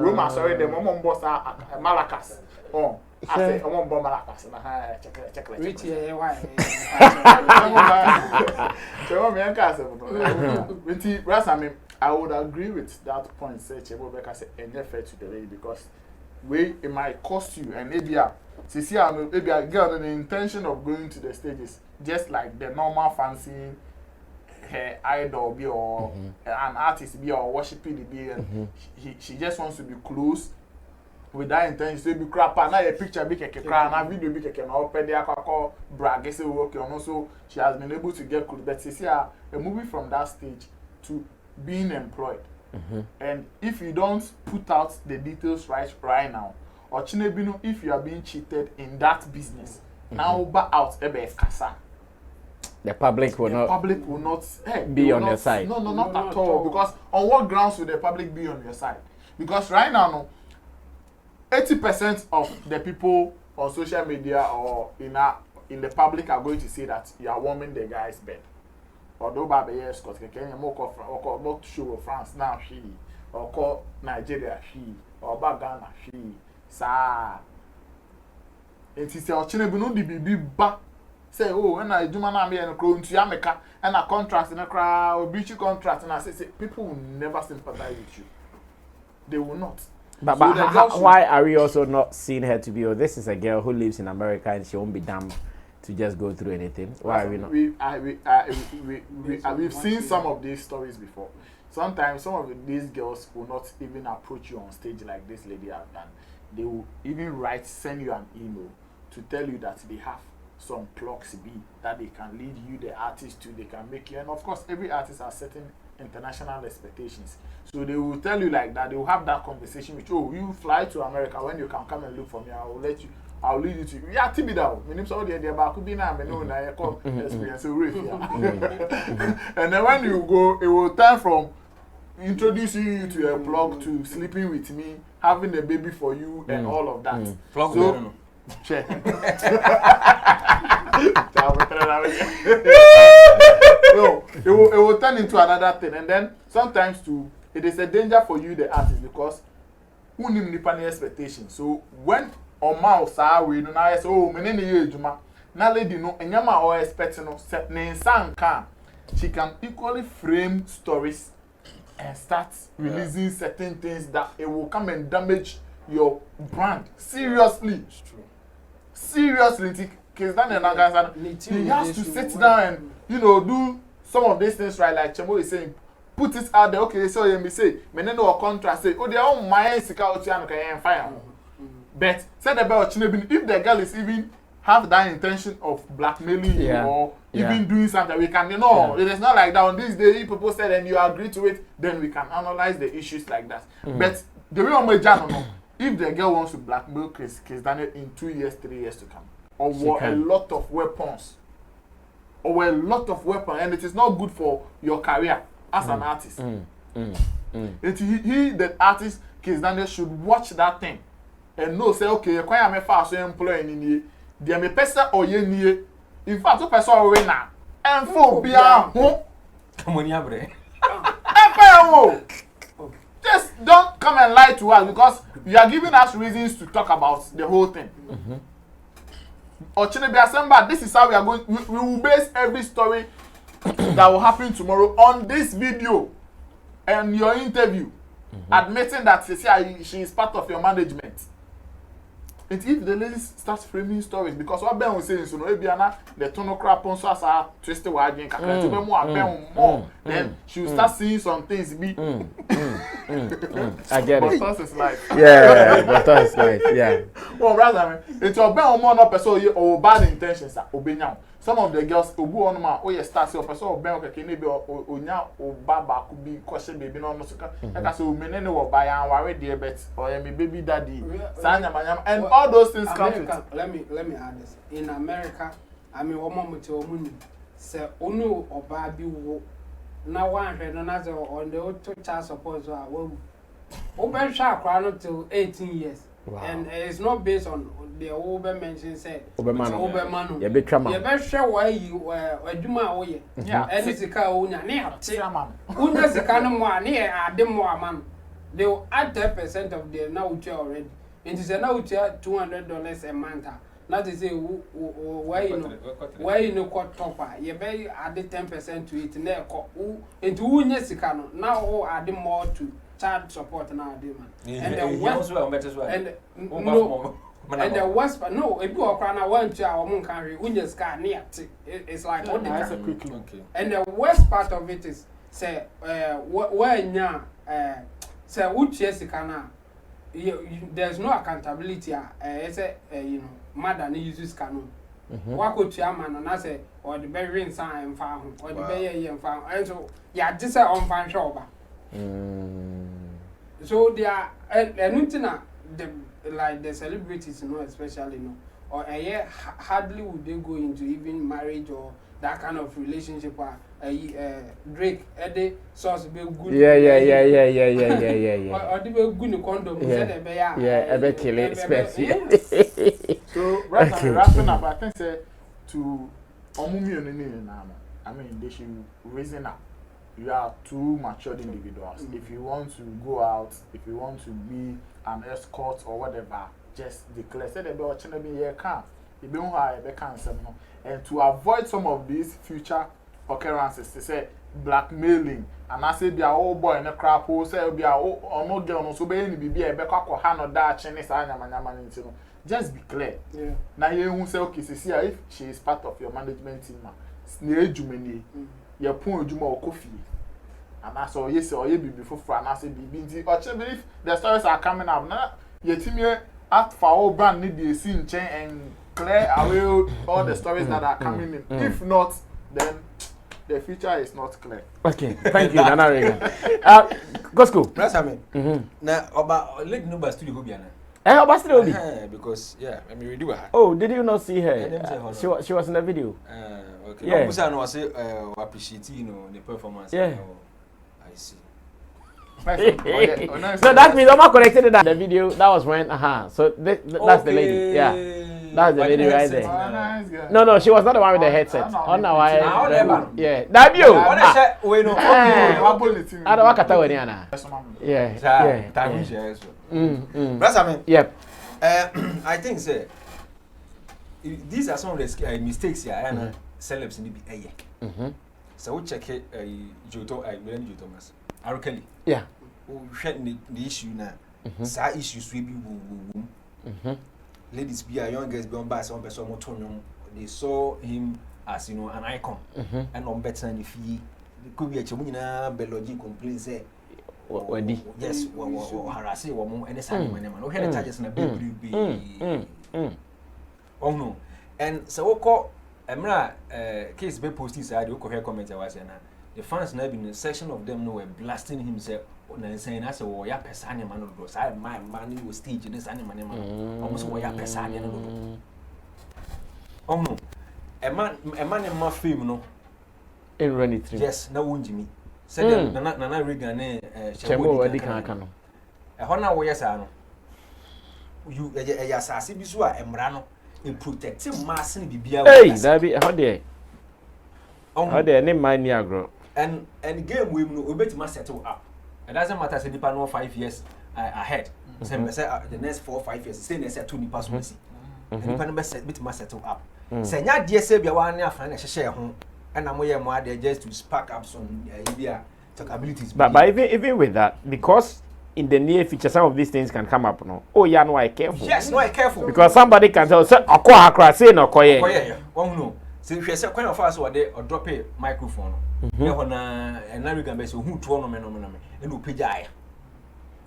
Roma sorry dem mbo sa Malacas oh I say I'm on Malacas na check Which why? I would agree with that point. Say Chebobeka say any fair to the lady because it might cost you and maybe maybe a girl the intention of going to the stages just like the normal fancy her idol be or an artist be or worshiping the be and she just wants to be close with that intention to be crap and now a picture be keke crap and video be keke na open there akọ brag say work and also she has been able to get close but see a movie from that stage to being employed and if you don't put out the details right now or chinebino if you are being cheated in that business now back out ebe kasa the public will not be on your side. No, not at all. Because on what grounds will the public be on your side? Because right now, 80% of the people on social media or in the public are going to say that you are warming the guy's bed. Although Baba yes, because Kenya more show France now she or call Nigeria she or Ghana she sa. It is your chinebunu di bibi ba. Say, oh, when I do my name and grow to Yameka and a contract in a crowd, or breach contract, and I say, people will never sympathize with you. They will not. But why are we also not seeing her to be, oh, this is a girl who lives in America and she won't be damned to just go through anything? Why are we not? We've seen some of these stories before. Sometimes some of these girls will not even approach you on stage like this lady has done. They will even send you an email to tell you that they have some clocks be that they can lead you the artist to, they can make you, and of course every artist has certain international expectations, so they will tell you like that. They will have that conversation with you. Oh, you fly to America, when you can come and look for me, I'll lead you to yeah Tibidao meaning so the about could be now me know na call experience and then when you go it will turn from introducing you to a blog to sleeping with me, having a baby for you and all of that. So check. No, it will turn into another thing, and then sometimes too, it is a danger for you, the artist, because who need the expectation. So when on mouse we do now say, oh, many years, now lady no, and yama or expecting no, set name can she can equally frame stories and start releasing certain things that it will come and damage your brand. Seriously. It's true. Seriously, Kizz Daniel Ntakra, he has to sit down and, you know, do some of these things right, like Chemo is saying, put it out there. Okay, so you may say, meneno or contract say, oh, they are my sika otiano can fire. But said about Chinebin, if the girl is even have that intention of blackmailing you or even doing something, we can, you know, it is not like that. On this day, if people said and you agree to it, then we can analyze the issues like that. But the way on my channel, if the girl wants to blackmail Kizz Daniel in 2 years, 3 years to come, or a lot of weapons, and it is not good for your career as an artist. He, the artist, Kizz Daniel, should watch that thing and know, say, okay, I am a fast employee in here. There may person or ye near. In fact, two person already now. And for beyond home. Come on, Yabre. Just don't come and lie to us because you are giving us reasons to talk about the whole thing. Or this is how we are going. We will base every story that will happen tomorrow on this video and your interview, admitting that she is part of your management. And if the lady starts framing stories, because what Ben was saying, so no, the tono crap on so as a twisted wide drink, more, then she will start seeing some things be. I get it. But life. Yeah, but that's life. Yeah. Well, rather, it's your Ben more not person or bad intentions. Some of the girls who go on my oh start or person or Ben or maybe or now or baba could be question baby no so like I say women or buy and worry dear bet or my baby daddy and all those things come to let me add this. In America, I mean woman to woman say onu or baby wo now one head on the child support so open shark crown till 18 years. Wow. And it's not based on the Ober mentioned said Oberman. You be trauma. You better show why you Juma Oye. Yeah. And it's a car owner near Tiraman. Unas the kind of one near a demo man. They will add 10% of their now already. It is a now $200 a month. Not to say why you know what topper. You better add 10% to it near into Unyesicano. Now add more to child support now, man. And the worst and the worst part, no, if you are crying, I want to our moon country, we just can't near it's like what that's a quick monkey. And the worst part of it is say, where now, say, which yes, there's no accountability. It's a you know, mother uses canon. What could you man and I say, or the very sign and found, or the very and found, and so, yeah, this is on fan shop. So they are like the celebrities, you know, especially, you know, or hardly would they go into even marriage or that kind of relationship. Drake, Eddie, source be good. Yeah. Or they be good condom. Yeah, I bet kill it, So wrapping up, I think say to I mean they should reason up. You are two matured individuals. If you want to go out, if you want to be an escort or whatever, just declare. Say the boy channel be here can. You be high, be cancer, and to avoid some of these future occurrences, they say blackmailing. And I say be a old boy in a crap hole. Say be a or no girl no so be any be a beka ko hand or that Chinese anyama. Just be clear. Yeah. Now you who say okay, see if she is part of your management team, snare jumeni. Your point juma or coffee. And I saw yes or ye before and I say be or if the stories are coming up now, your team here at for all brand need the scene chain and clear away all the stories that are coming in. If not, then the future is not clear. Okay, thank you, Nana Rega. Go school. That's I mean. Now about let no bus studio go be because yeah, I mean we do her. Oh, did you not see her? She was in the video. Okay. Yeah. I say appreciate you know the performance. Yeah. I see. So that means I'm not connected to that. The video that was when so that's the lady. Yeah. That's the lady right there. No, she was not the one with the headset. On the why? Yeah. That you. I don't want to tell you. Yeah. Yep. I think sir, these are some of the mistakes here celebs in the so we check it Joto Thomas Arukeli. Yeah. Oh, the issue now. Sa issues we be ladies be a young girls be on by some person motor. They saw him as an icon and on better than if he could be a chumina belogi complain say yes harassing woman and the same man no head charges na be oh no and so call Emra case be posting side you hear comment was na the fans na been a section of them no were blasting himself and saying as a ya person man no say my man was stage this animal man almost ya person no oh no a man in my film no in run 3 yes na won jimi said na Regan chemo adi kan no e ho na wo yesa no you ya sase bi so a emra no in protecting mass ni bibia hey that be how there name my near grow and game we no obetima settle up it doesn't matter say nipa no 5 years ahead say the next 4 or 5 years say na settle nipa so masi nipa no be settle up say nya de say bia wa na afan na hye ho and am ye mo ade just to spark up some idea talkabilities but even with that because in the near future some of these things can come up no oh yeah no I careful yes no I careful because somebody can tell say akwa akra say no koye oh no say hwe say kwan of us or dey drop a microphone no ho na Regan be say hu to no me and opija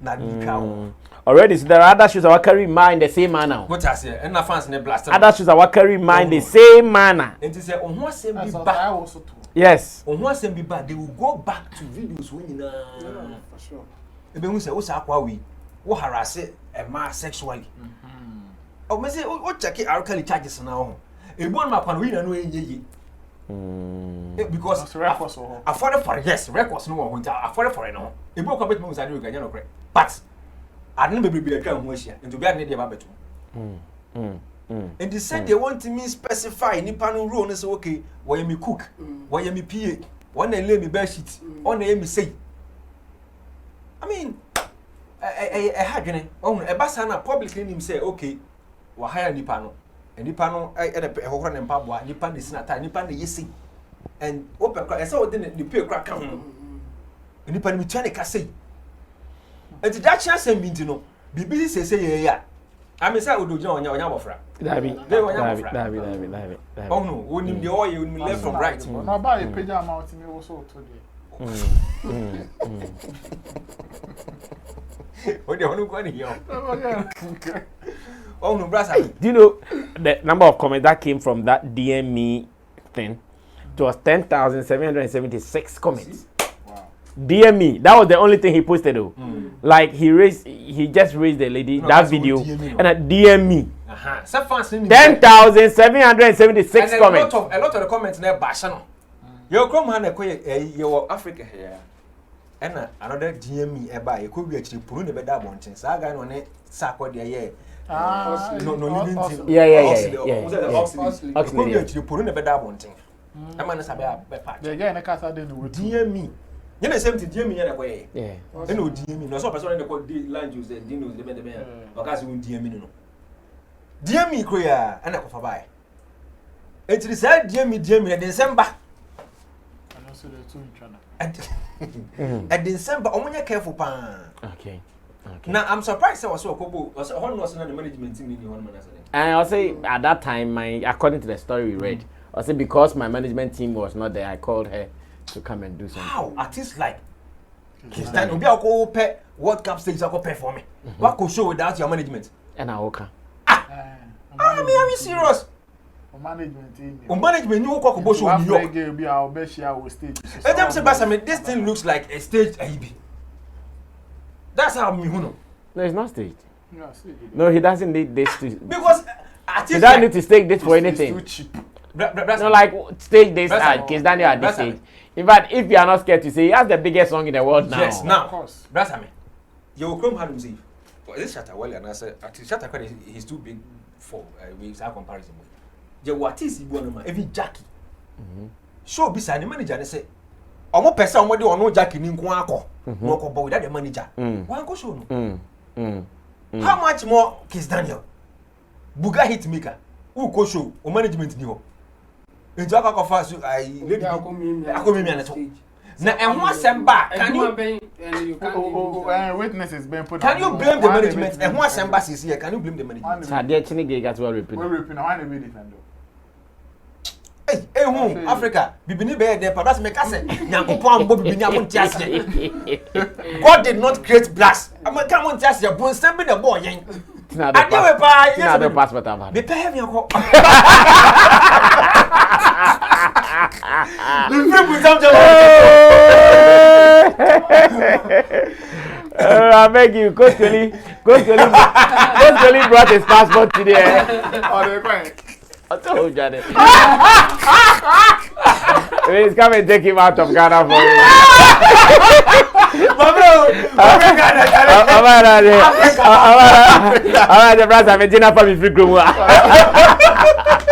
na dikawo already so there are other shoes that carry mind the same manner what I say and na fans na blast other shoes that carry mind the same manner and say oh ho asem bi ba yes oh ho asem bi ba they will go back to videos when for sure ebe hu say wo sa akwa we wo harass a man sexually oh me say o check Arukeli charges na ho ebu on makwa we na no enyeyi because records afford for yes records no ho afford for no ebu ko bet me say Regan no correct but I don't be atwa ho ahia into be ade dey ba beto and they said they want me specify nipa no role no say okay why me cook why me PA one lay me bed sheet on me say I mean I hadwene oh e basa na publicly him say okay wa hire nipa no e de ho horo ne mpa boa nipa ne sinata nipa ne yesi and open crack say we dey pay crack kan nipa ne mi twa ne ka say and that chance am binti no bibi say ye ya I mean say odoja onya bofra dabi oh no onim de oye onim left from right no ba e page amount me wo so to dey oh they want to here oh no brother do you know the number of comments that came from that DM me thing? It was 10,776 comments. Wow. DM me. That was the only thing he posted though. Like he just raised the lady that video and DM me. 10,776 comments. A lot of the comments there bash no. Your chrome hand your Africa here. And another DM me eba e ko bi akiri puru ne beda bonchen. Saga no ne sako de ye. No living thing. Yeah. Ko bi akiri puru ne beda bonchen. Am na sabe be patch. The guy na kasa de no DM me. You know same thing DM me na ko ye. Yeah. E no DM me. No so person na ko di land use the dinos de be. Because we DM me no. DM me ko ya ana ko fa bai. Etiri say DM me na December. Ano so the two intwana. At December, omunya careful pa. Okay. Now I'm surprised I was so kobo. Was how was the management team in one man as and I say at that time, according to the story we read, I say because my management team was not there, I called her to come and do something. How? Artists like Kizz time obi akọ pay World Cup stage akọ pay for me. What could show without your management? And I okay. I mean, are you serious? Management team. Management you go go show New York. Be our best share stage. And them say Basame, this thing looks like a stage IB. That's how me know. No, it's not staged. No, he doesn't need this to because he doesn't need to stage this for anything. It's too cheap. No, like stage this at Kizz Daniel at this stage. In fact, if you are not scared to say he has the biggest song in the world now. Yes, now. Of course. Basame. You Chrome had him say. For this Shatta well and I said Shatta he's too big for with our comparison. Je what is ibu no ma even Jackie show be say the manager dey say omo person omo dey ono Jackie ni nko akọ no ko bo without the manager wan go show no how much more Kizz Daniel buga hit maker who go show o management ni ho enjo akọ fa so I lady akomi mi an so Na and one semba can you witnesses being put can you blame the management and one semba is here can you blame the management? Sadia chini ge gat well repeat. Well repeat now why they defend Hey who Africa bibini be there perhaps make us Nyankopon bo bibini amonti ase. God did not create blacks. America amonti ase bon sembe the boy yen. Tina the passport am. Be pay me ko. I beg you, Coach Kelly brought his passport today. Oh, they're crying. I told you that. Please come and take him out of Ghana for you. I'm the brother. I'm a dinner for me free group.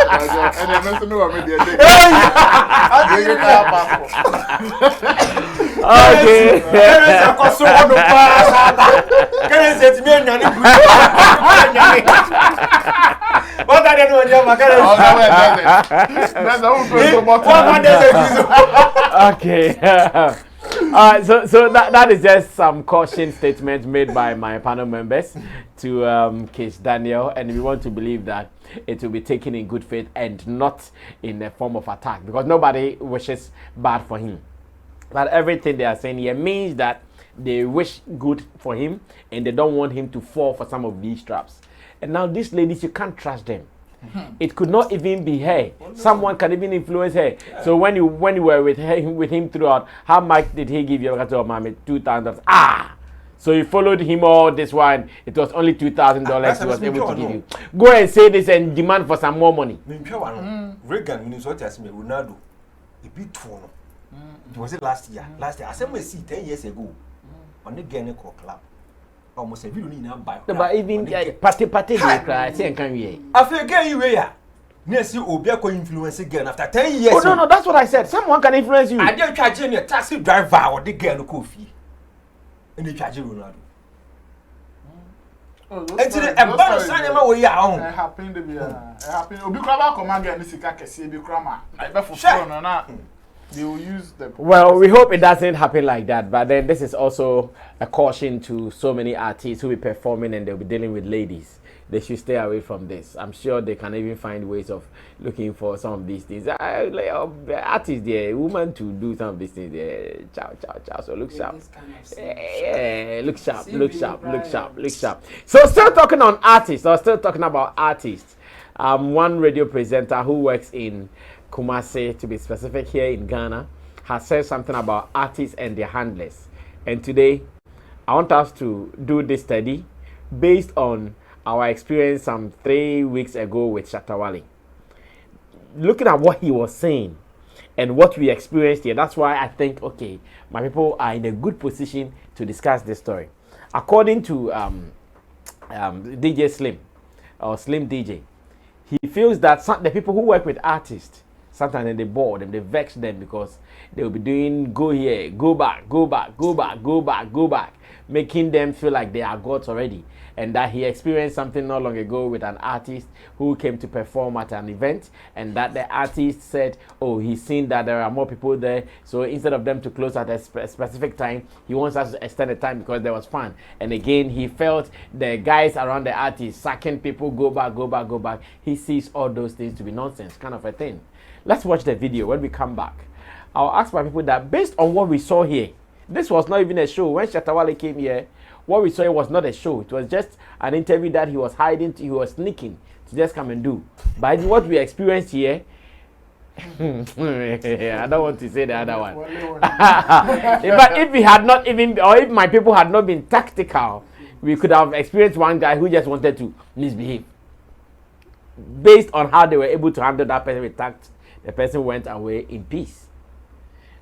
And they must know what me did. Okay. What are they doing? Okay. So that is just some caution statements made by my panel members to Kizz Daniel, and we want to believe that it will be taken in good faith and not in a form of attack, because nobody wishes bad for him. But everything they are saying here means that they wish good for him and they don't want him to fall for some of these traps. And now these ladies, you can't trust them. It could not even be her. Someone can even influence her. Yeah. So when you were with him throughout, how much did he give you? $2,000. So you followed him all this while. It was only $2,000 he was able to give you. Go and say this and demand for some more money. Reagan, Minnesota, Ronaldo, a bit torn. It was it last year. Last year, I said, we see 10 years ago on the Ghana club. Almost a billion in buy. But even party cry, say can we? I feel again you here. Yes, you will be influence again after 10 years. Oh no, that's what I said. Someone can influence you. I didn't charge a taxi driver or the girl coffee. And they charge Ronaldo. It's an embarrassing way out. It happened to be happened. Obi kraba come again this ka kese bi krama. I be for phone na. They will use them. Well, we hope it doesn't happen like that. But then this is also a caution to so many artists who will be performing and they'll be dealing with ladies. They should stay away from this. I'm sure they can even find ways of looking for some of these things. Artists, there, women to do some of these things. Ciao. So look sharp. Look sharp. So still talking on artists, or still talking about artists. One radio presenter who works in Kumasi, to be specific, here in Ghana, has said something about artists and their handlers. And today, I want us to do this study based on our experience some 3 weeks ago with Shatawale. Looking at what he was saying and what we experienced here, that's why I think, okay, my people are in a good position to discuss this story. According to DJ Slim, or Slim DJ, he feels that the people who work with artists, sometimes they bore them, they vex them because they will be doing go here, go back, making them feel like they are gods already. And that he experienced something not long ago with an artist who came to perform at an event, and that the artist said, oh, he's seen that there are more people there, so instead of them to close at a specific time, he wants us to extend the time because there was fun. And again, he felt the guys around the artist sacking people, go back. He sees all those things to be nonsense, kind of a thing. Let's watch the video. When we come back, I'll ask my people that based on what we saw here, this was not even a show. When Shatawale came here, what we saw here was not a show. It was just an interview that he was hiding, he was sneaking to just come and do. But what we experienced here, I don't want to say the other one. But if we had not even, or if my people had not been tactical, we could have experienced one guy who just wanted to misbehave. Based on how they were able to handle that person with tact, the person went away in peace.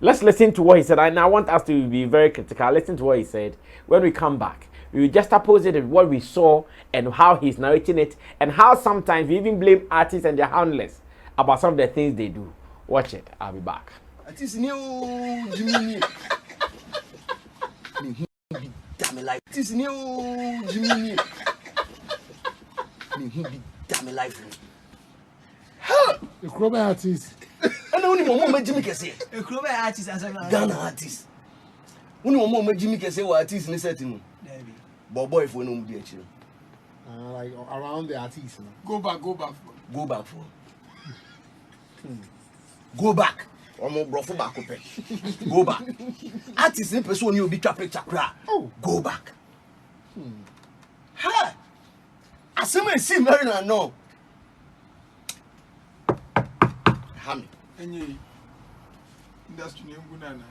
Let's listen to what he said. And I want us to be very critical. Listen to what he said. When we come back, we will just oppose it with what we saw and how he's narrating it, and how sometimes we even blame artists and their handlers about some of the things they do. Watch it. I'll be back. The Chrome artist. And only Momo Jimmy can say. Ghana artist. Only Momo Jimmy can say what artist in the setting. Boy, if we know be a chill. Like around the artist. Go back. Go back for. Go back. Omo brofo back up. Go back. Artist in person you be picture cry. Oh, go back. Ha. Asema see Maryland no. Hami. Enye. Industry name gunana.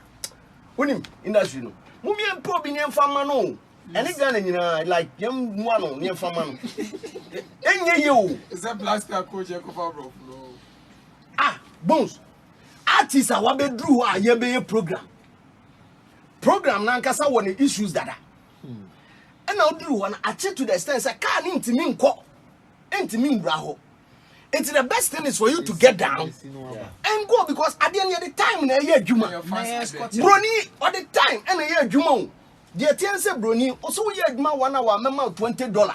Unim industry no. Mumi empo bi nyem fama no. Ene Ghana nyina like yem nwa no nyem fama no. Enye ye o. Is that blaster coach e cover bro? Ah, bones. Artists are what be drew a ye be program. Program na nkasa won issues dada. And now do one achieve to the extent say can intimi nko. Intimi mbra ho. It's the best thing is for you to get down and go because at the end of the time na ye adwuma. Brony all the time and ye adwuma. The ten say brony also ye adwuma 1 hour mema $20.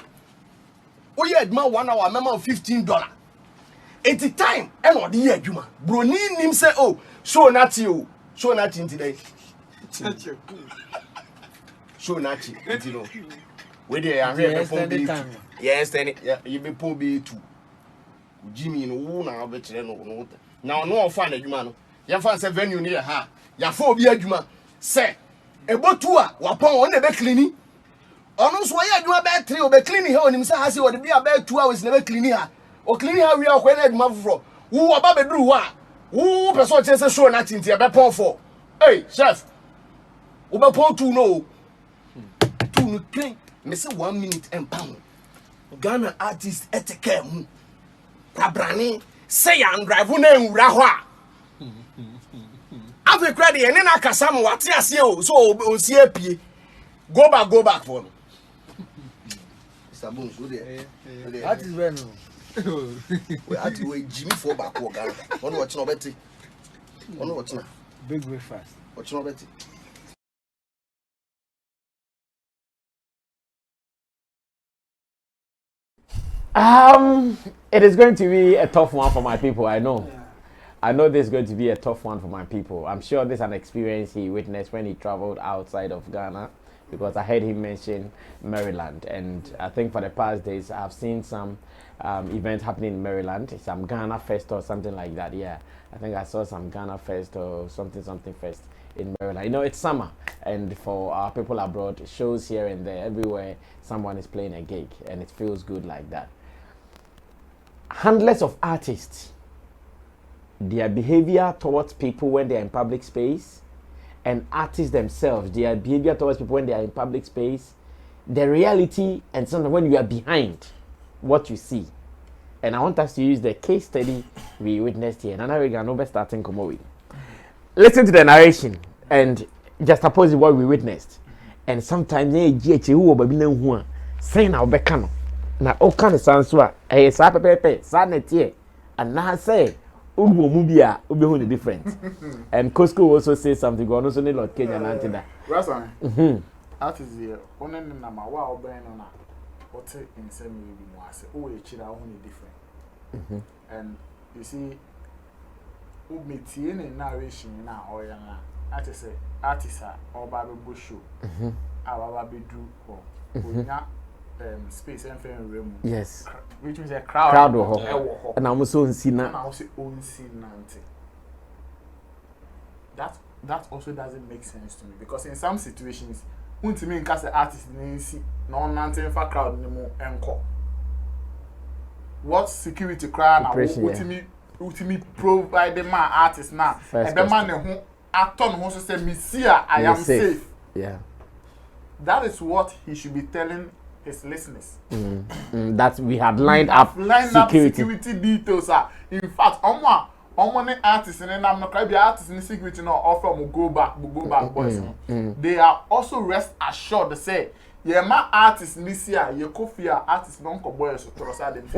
O ye adwuma 1 hour mema $15. It's the time and all the ye adwuma. Brony nim say oh show nati today. Show nati you know. We there are here for be. Yes then you be po be too. Jimmy no na obekire no now no fan adwuma no ya fan say venue near ha ya fa obi adwuma say ebotu a wapon won na be clean ono so ya adwuma be 3 obe clean he onim say ha say wode bia be 2 hours na be clean ha o clean ha wi akwa na adwuma foforo wo oba be duru ho a wo person che say show na tinti e be pon for hey chef obe pon 2 no 2 no clean me say 1 minute and pound Ghana artist eteke mu Kabrani say and drive na nwura ho a Ave credit ene na kasa mo wate ase o so o si apie go back for no Sabon so there that is when no we had to wait Jimmy for back o Ghana one watch no beti one watch na big breakfast watch no beti It is going to be a tough one for my people, I know. Yeah. I know this is going to be a tough one for my people. I'm sure this is an experience he witnessed when he traveled outside of Ghana, because I heard him mention Maryland. And I think for the past days, I've seen some events happening in Maryland, some Ghana Fest or something like that. Yeah, I think I saw some Ghana Fest or something Fest in Maryland. You know, it's summer, and for our people abroad, shows here and there, everywhere, someone is playing a gig, and it feels good like that. Handlers of artists, their behavior towards people when they are in public space, and artists themselves, their behavior towards people when they are in public space, the reality, and sometimes when you are behind what you see. And I want us to use the case study we witnessed here. And we're going to start in Komowi. Listen to the narration and just oppose what we witnessed. And sometimes saying our becano. Na all kind of sounds so eh sa pepe sa netie and na say ugbo mu bia obehu the difference. And Costco also say something go also need Lord Kenya na antida. Rasan. That is here. One na ma wa oben na what in same way bi mo ase o e chira ho ni different. And you see metie na narration na oya na that is artist oba be show. Awa be do ko. Onya space and fair room. Yes. Which means a crowd. And I'm also on Sina. That also doesn't make sense to me because in some situations, when to me in case the artist see no nothing for crowd anymore encore. What security crowd now? Ultimate provide the man artist now. And the man who actor who say me see I am safe. Yeah. That is what he should be telling his listeners. That we have lined up security details. In fact, many artists and I'm not going to be artists in security now offer go back boys. They are also rest assured to say, yeah, my artists this year, your coffee artists don't come boys to trust them.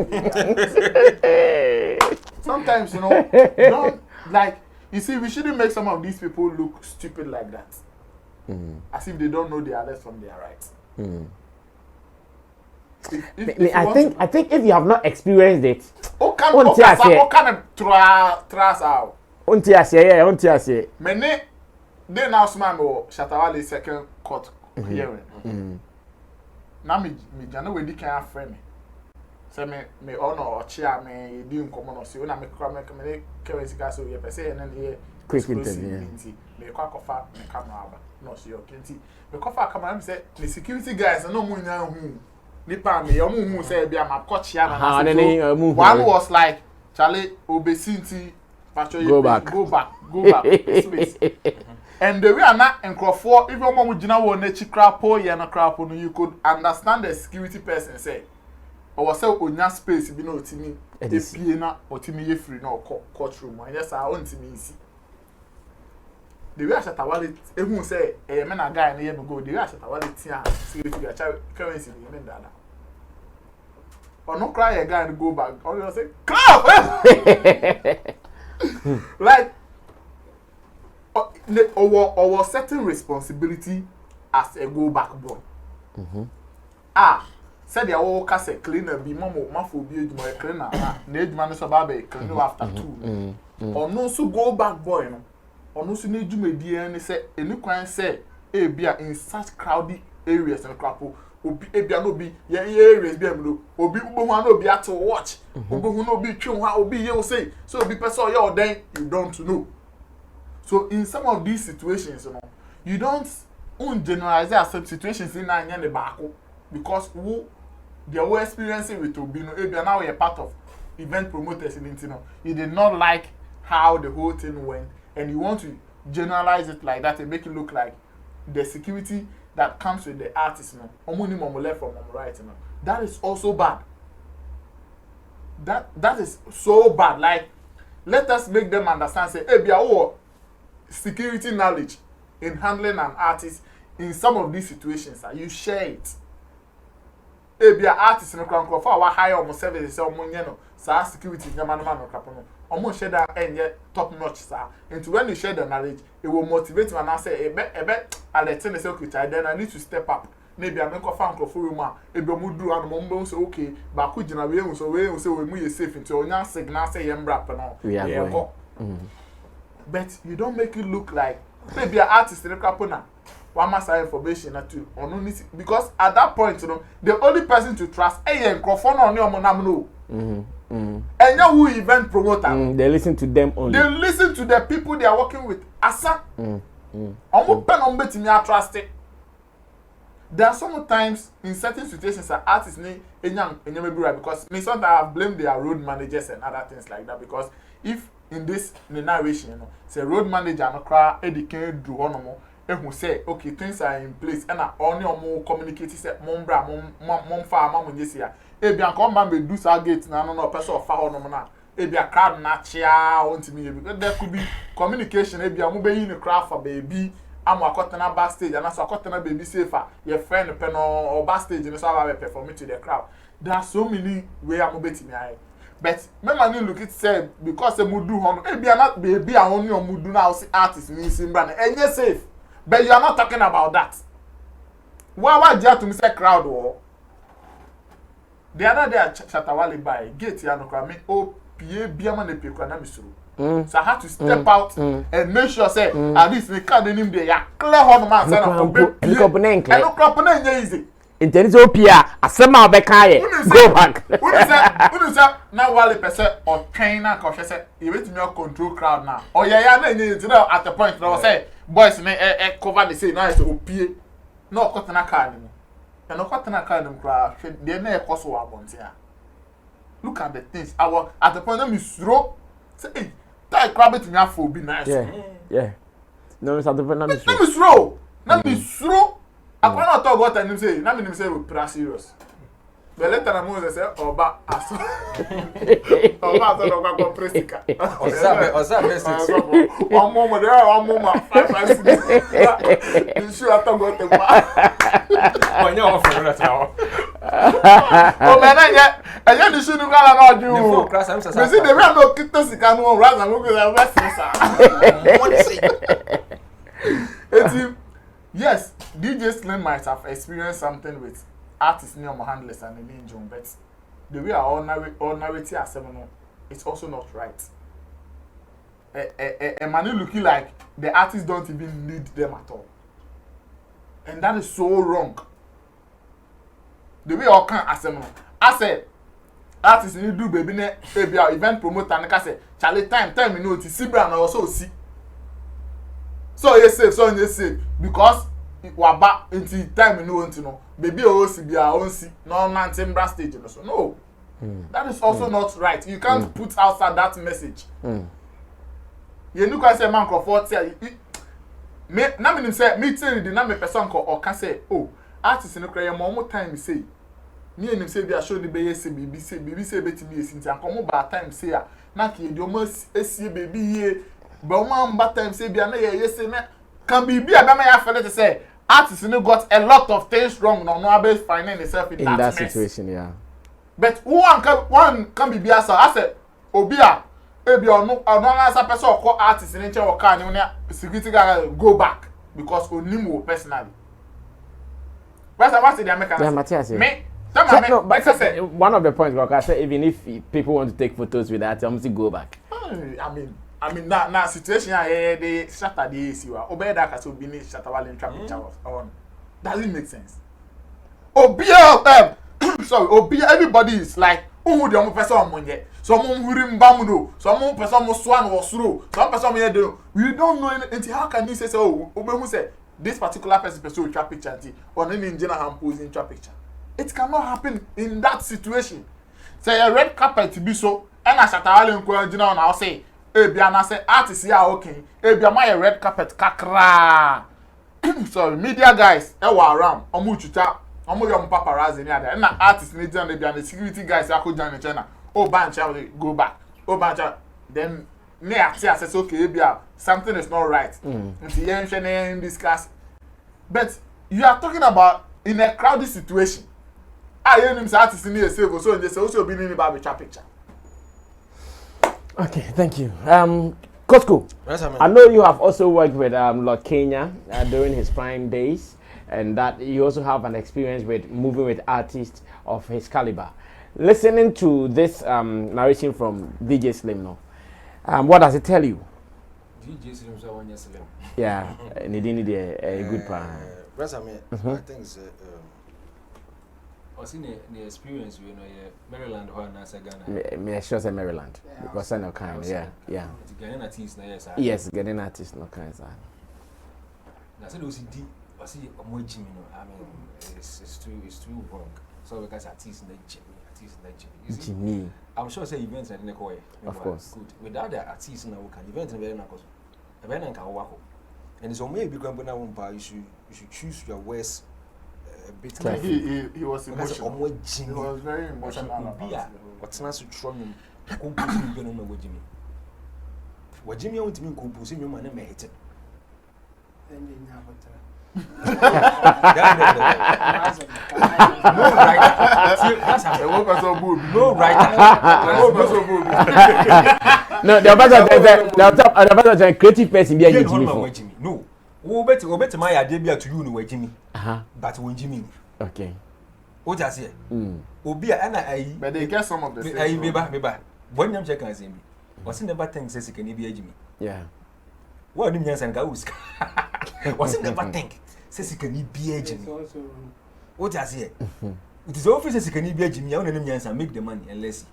Sometimes, you know, don't like you see, we shouldn't make some of these people look stupid like that. As if they don't know their left from their right. I think if you have not experienced it, what kind of trust out? Unti ase. Many they now smile or Shatawale second court hearing. Now me jana we di can friend. Say me honor or chair me di common or see when I make me currency gas so you per se and then here Quick interview. Me kwa kofa me camera aba. No see your kinti. Me kofa camera me say the security guys no mu nya hu. Nipa me yo mu say bia ma court chair na. One was like Charlie obesinti Go back. Space. And the way I'm not encrofor, if your mom would know nature crapo, yana crapo, you could understand the security person say, or say, on your space, you know, to me, if Piena or Timmy free no courtroom, and yes, I want to me see. The way I shall tell it, everyone say, a man, a guy, and a go, the way I shall tell it, security, a child currency, you mean that. Or no cry a guy and go back, or you say, clap! Like our certain responsibility as a go back boy. Said the old cassette cleaner be mamo mafo be my cleaner need man so babe clean after 2 or no so go back boy no or no so need you me and say any kwan say e bia in such crowded areas and crapo obi e bia no be ye areas be am obi ugbo hu no be at watch ugbo hu no be twe hu obi ye say so obi person you then you don't know. So in some of these situations, you know, you don't generalize some situations in the back because who they were experiencing with Obino, now you're part of event promoters in Intino. You did not like how the whole thing went, and you want to generalize it like that and make it look like the security that comes with the artist, no, omuni left from right, you know. That is also bad. That is so bad. Like, let us make them understand. Say, hey, security knowledge in handling an artist in some of these situations, you share it. If you are artist in a crowd, for our higher almost services, or security, almost share that and yet top notch, sir. And when you share the knowledge, it will motivate you and I say, a bet, I'll let the secretary, then I need to step up. Maybe I make a fan for room, if you do and mumbo say, okay, but could you know, so we say we safe into your signal, say, and rap and all. Yeah, but you don't make it look like maybe an artist in the crapona. One must have information or two or no need because at that point, you know, the only person to trust a microphone on your monamno. And you who event promoter. They listen to them only. They listen to the people they are working with. Asa. I'm pen on betting me I trust it. There are sometimes in certain situations that artists need a young because me sometimes I have blamed their road managers and other things like that because if in this narration, you know, say road manager no cry educate do on more who say okay things are in place and only more communicate say mom fa mom yes here e bia come man be do sa gate na no person of fa ho no na e bia crowd na chia want me because there could be communication e bia mo be yin crowd for baby am akotena backstage and so akotena baby safer your friend pen or backstage no so have perform to the crowd. There are so many way am betimi ai. But remember, look it said because the mudu hon, maybe not baby, I only on mudu now see artists in Simbrana, and you're safe. But you are not talking about that. Why you have to miss a crowd war? The other day, Chatawali by gate Yanokra me oh Pierre Biaman de Piquanamisru. So I had to step out and make sure say at least we can't name the clear on man and no crop easy. Intended Opia, a summer Becaye. Go back. Who is that? Now, while a person or trainer, confessor, you wait in your control crowd now. Oh, yeah, at the point where I say, boys may cover the same nice Opia. No, cotton a card. And no cotton a card crowd, they may cost our bonds here. Look at the things. At the point of me, throw, say, that crab it enough for be nice. Yeah. No, it's at the point of me, throw. Let me throw. I cannot talk what I say. Now me say we pra serious. But later I must say oba aso. Oba aso no kwa presika. Oza basics. One more there, one more 5 6. You sure I talk what the ba. When you offer that now. Oh man, I you should go na do. Me see the way no kito sika no rather go go best sir. What say? Yes, DJ Slim might have experienced something with artists near handlers and the ninja, but the way our ordinary as it's also not right. money looking like the artists don't even need them at all. And that is so wrong. The way all can assemble. I said, artists need do baby event promoter and I say, Charlie time you know to see brand also see. So you say because wa back into time you know baby also be our own see no man timber stage so no. That is also not right. You can't put outside that message. You know can say man comfort say me na me say me tell the na me person or can say oh artist no cry more time say me and him say be show the be say baby say betimi esinti an come ba time say na ke di o ma esie baby ye ba o ma ba time say be na ye say na can be abama ya fele to say artist no got a lot of things wrong no about finding himself in that mess. Situation, yeah. But one can be as I said obia ebi onu answer person or call artist in chair or car security guard go back because onim wo personally. What's the American? Yeah, Matthias. Me no, but one of the points, like I said, even if people want to take photos with that, I'm still go back. I mean, now situation here, they shatter the AC. Obey that has been shattered in traffic on. Doesn't make sense. Obia, sorry, Obia. Everybody is like, who the only person on Monday? Someone who rimbamudo, someone person who swan or through, some person here do. We don't know anything. How can you say so? Obey who said this particular person with traffic picture or any engineer hand posing traffic picture. It cannot happen in that situation. Say a red carpet to be so, and I shall tell you, and I'll say, Ebiana say, artists here okay, Ebiama red carpet kakra. So, media guys, ewa around, omuchuta, omu paparazzi near there, and artists need to be the security guys, I could join China. Oh, banch, go back. Oh, banch, then near says, okay, Ebia, something is not right. And the engineer discuss. But you are talking about in a crowded situation. I hear him say artist in here save so they say also be in the picture. Okay, thank you. Kotko, I know you have also worked with Lord Kenya during his prime days, and that you also have an experience with moving with artists of his caliber. Listening to this narration from DJ Slim now, what does it tell you? DJ Slim so one Slim. Yeah, and he didn't need a good plan. I think it's I seen the experience you know Maryland or Saga. Me sure say Maryland because I know kind yeah. Getting artists na yes. Yes, getting artists no kind sir. Na say those D I see more Jimmy no. I mean it's too wrong. So because artists na Jimmy. I'm sure say events na dey call. Of course. Good. Without the artists na we can events na very na cause. E be na nka wo wako. And so maybe go na won pa you should choose your words. He was emotional. He was very emotional. What's not so strong? Composing, you don't know what Jimmy. What Jimmy wants me composing, your man, may hate it. No, the better creative person be a Jimmy. No. Wo bet my idea to you no we Jimmy. But when Jimmy. Okay. What I say? Obi and I but they get some of the things. Meba. When you check and say me. Was never think says can be a Jimmy. Yeah. What do you mean go uska? Was never think says can be a Jimmy. What I say? It is office says can be a Jimmy on any and make the money unless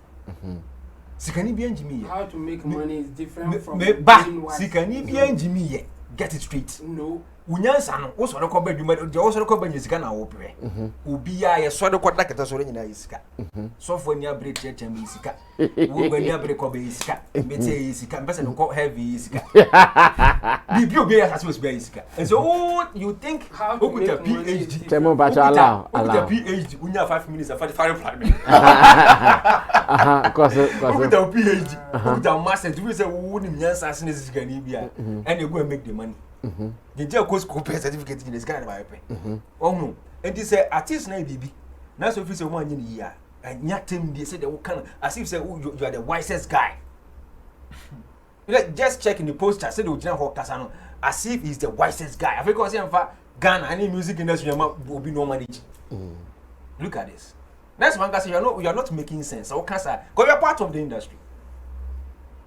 Sikani be Jimmy. How to make money is different from Sikani be Jimmy. Get it straight. No. Unyansa no wo so de koba dwuma de wo so de koba nyisika na wo pre obi ya ye so de koda keta so nyina yisika so fo ni abre cheche mi yisika wo ba ni abre koba yisika bete yisika mbese no ko heavy yisika bi obi ya saso be yisika and so you think who could a PhD temo ba cha allow a PhD unya 5 minutes and 45 flag cause with a PhD with a master do say wo ni nyansa ase ne sika ni bia and you go and make the money. The jail course compare certificate in this kind of IP. Oh no, and this artist na bibi. Na so fi say one year. And nyatem dey say they can as if say you are the wisest guy. Like just checking the poster say the original Hawkasa no as if he's the wisest guy. I because say Ghana any music industry will be no manage. Look at this. Next one guy say you are not making sense. So can say because you are part of the industry.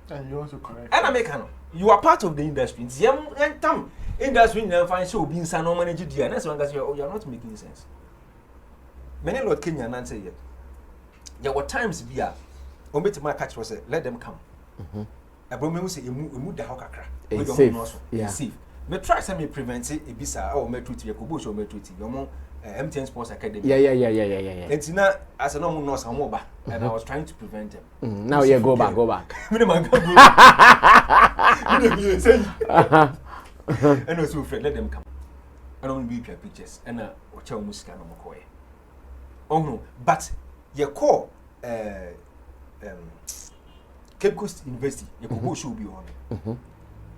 And you also correct. And Americano, you are part of the industry. Industry never find so being some no manage it, and that's one you're not making sense. Many Lord Kenya and say, there were times we are, to my catch was let them come. A woman will say, you move the Hokakra. It's safe. Yeah. Safe. Me try some prevent it, Ibisa, or Metuti, Yakubush, or Metuti, your MTN Sports Academy. Yeah. And Tina, as a normal nurse, and I was trying to prevent them. Now, yeah, go back. And also, Fred, let them come. I don't be your pictures, and watch our music and McCoy. Oh no, but your call Cape Coast University, your Kubo should be on.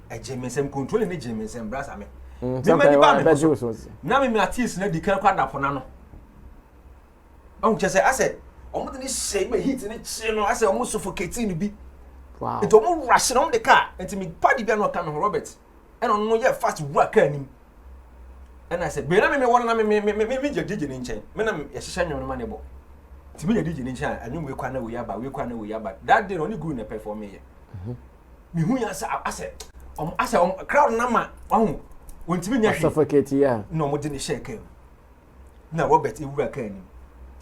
A Jameson controlling the Jameson brass. I mean, now, me artist, let the car upon Nano. Oh, just I said, almost this same heat in it, I said, almost suffocating to be. Wow, it's almost rushing on the car, and to me, party be not coming, Robert. And I don't know yet fast work and I said, but I want to make your digging in chain. Men, I'm a shiny on money ball. To me, a digging in chain, and you will corner we are, but that did only go in a pay for me. Me, who I said, a crowd number. Oh, when to me, suffocate, yeah. No more than a shake. Now, Robert, you work any.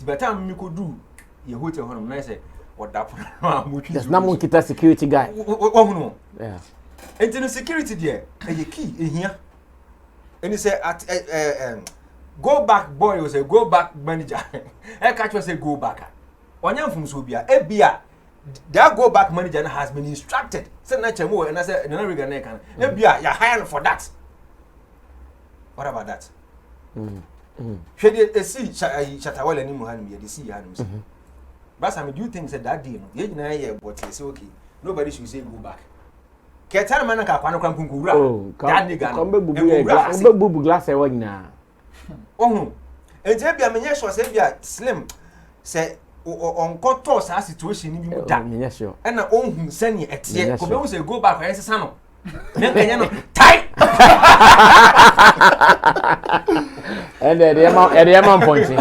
The time you could do your hotel home, I said, what that? There's no monkey security guy. Oh, no. Yeah. And the security there, a key in here. And he said, go back boy was a go back manager. I catch was a go back. One young from Subia, Ebia, that go back manager has been instructed. Said Nature more, and I said, no, we're gonna can. Ebia, you're hiring for that. What about that? Should you see Chatawell and Muhammad, you see Hanus? But I mean, do things at that day, you know, but it's okay. Nobody should say go back. Ketana mana ka kwano kwampu ngura. That nigga. Kombe bubu glass e wanya. Oh. Enti bia menye sure say bia slim say on koto sa situation ni bi mu da. Menye sure. E na onhu sani etie. Ko be hu say go back kwa yesesa no. Nenya no. Tai. And the man punching.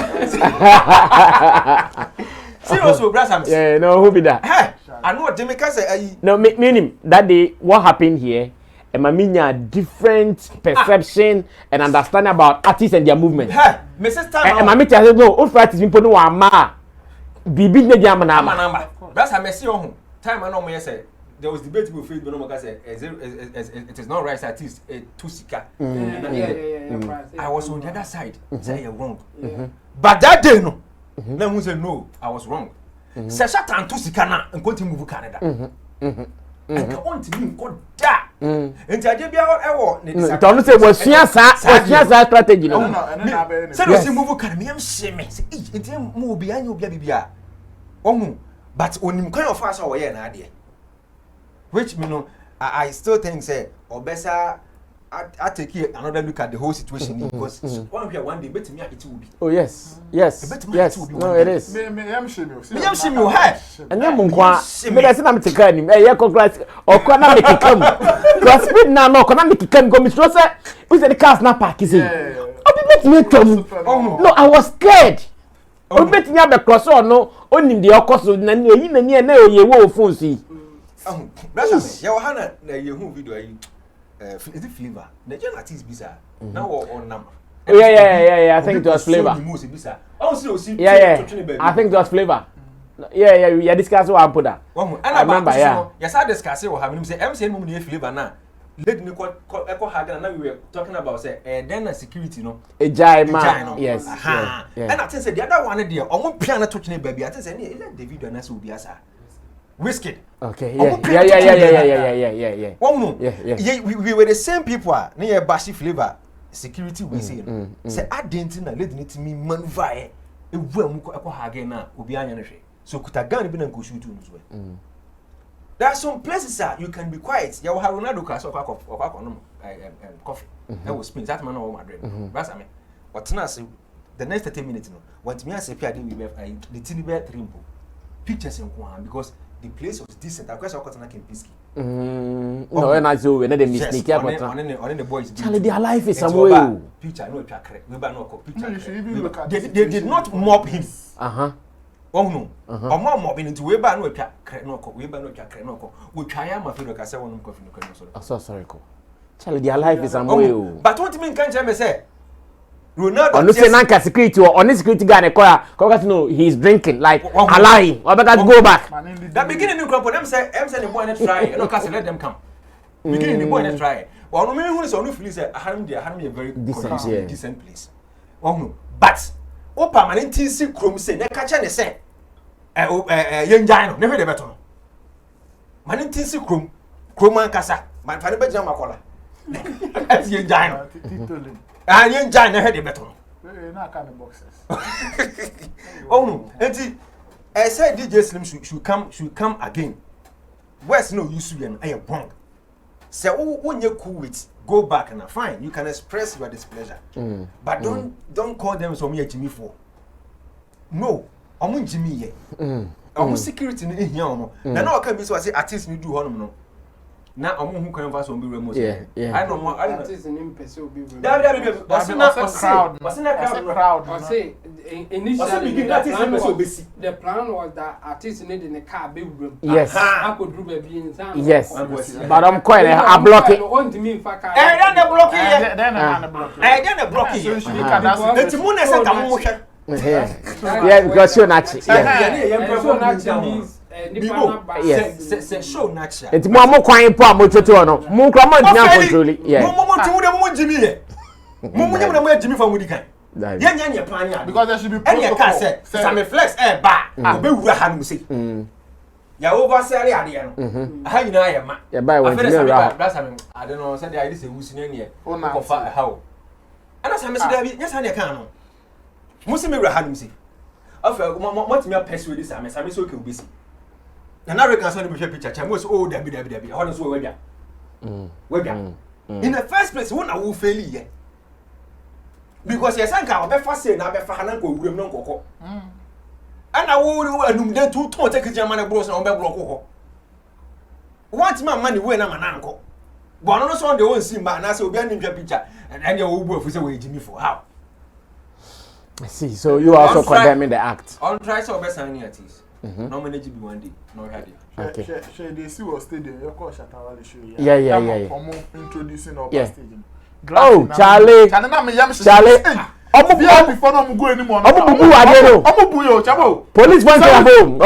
Seriously, brother. Yeah, no, who be that? Hey. I know what Jamaica say. No, meaning that day, what happened here, and I mean, different perception and understanding about artists and their movement. Hey, Mrs. Time. And I mean, I said, no, all artists people know ama. Bibi ne diama na ama. That's how Messi on time. I know me say there was debate with Facebook. No more say it is not right artist too sika. I was on the other side. Say you're wrong. But that day no. Now who say no? I was wrong. Se shatan to sikana nkonti move Canada. And want to go da. Enti ade bia ewo ne don't say was sua strategy no. Say no see move Canada me am shame. Say enti mu obi anya obi bibia. Ohu but onim kan of us we na ade. Which me no I still think say obesa I take another look at the whole situation because one day bet me it will be. Oh yes. No, it is. Me am shame you. Hey. And you munkwa. Me dey say na me take him. Eh, congrats. Okwa na make come. Because speed now no, okwa na make come go. Me sure say we say the car na park is it. Obi bet me come. No, I was scared. Obi bet me be cross or no, onim the okoso na ni na oye wo phone si. Brother, you hana na you hu video yi. Is it flavor? The Nigerian artist bisa. Now on number. Yeah. I think it was flavor. Yeah. I think it was flavor. Yeah. Discuss what I put that. I remember. Yeah. Yes, I discuss what happened. Say, I'm saying we flavor now. Let me echo Hagan. Now we were talking about say, then security, no. A giant. Yes. And I think the other one there. I want piano touching baby. I think say, the video na so be asa. Whiskey. Okay. Yeah. One more. Yeah. We were the same people. Near Bashi flavor. Security we say. Say I didn't know. Let me me maneuver. E wo mu ko Hagan na obi anya ne hwe. So kutagan bi na ko shoot no so. There are some places you can be quiet. You have Ronaldo cast of coffee. That was spin. That man over my dream. That's I mean. But now the next 30 minutes, no. What me I say, PID we have the tiny bear trimbo pictures in Kwan because the place was decent. I guess I got in Pisky. No, and I saw when they mistake. On the boys. Charlie, their life is somewhere. Picture, no picture. We no picture. They did not mob him. Oh no. Omo mo be into we ba no atwa kre no ko. We ba no atwa kre no ko. We twa ya ma fe do ka say wonum coffee no ko no so. I'm so sorry ko. Charlie, their life is some way. But what mean can me say? Ronaldo on say nanka security or on security guy because no he's drinking like lying. Or better go back. That beginning new crop them say the boy not try. No case let them come. Beginning the boy not try. Well no me who is on feel say Haram a very decent place. Oh no. But o permanent TC chrome say na catch ne say yen jan no never dey better. Manin TC chrome an kasa. Man fa ne be jam akola. As yen jan no. And you join the head better. Not kind of boxes. Oh no, and I said DJ Slim should come again. Where's no use to be I am wrong. Say when you're cool with go back and fine, you can express your displeasure. But don't call them so me a Jimmy for. No, I'm Jimmy ye. I'm security in here. Now I can be so I say artists me do honor no. Na omo hu kan verse on be remote. Yeah. I know more. That is an impressive will be remote. That crowd. I say initially the plan was that artists need in a car big room. Yes. I could do baby in town. Yes. But I'm quite I block it. On to me in fact. Then the blocking. Then the blocking. So she can it's moon say kamu yeah, because you're not. Yes, show nature. It's more quiet for mo chocho no. Mo krama ntia control. Yeah. Mo timu dem mo Jimmy ye. Mo nyam na mo Jimmy fa mo dikan. Ye nya plan ya. Because there should be protocol. And you can say Sammy flex ba. Obe wura ha no say. Ya oversell ya de no. Ha nyina ya ma. Ya buy when you ra. I don't know say there is a wusi na ne. Ko fa how. Ana Sammy say there nya sa ne kan no. Mo se me wura ha no say. Afa mo timi persuade Sammy so ke obesi. And I reckon some people picture cham was oh dabi. How so we bia. In the first place, who na wo fail here. Because yes anka obefa say na obefa hanan ko wuram no nkoko. Ana wo anum den tu ton take jama na bros na obe block ko. Want man money we na mananko. But no so on the one simba na say obi anim picture and you wo bu afu say we Jimmy for how. I see. So you also condemning the act. On try so be signing artist. No manage be one day. No had it. Okay. They see what stadium. Your coach at our show. Yeah. Introducing our stadium. Oh, Charlie. Charlie. Before no go anymore. Police went to home.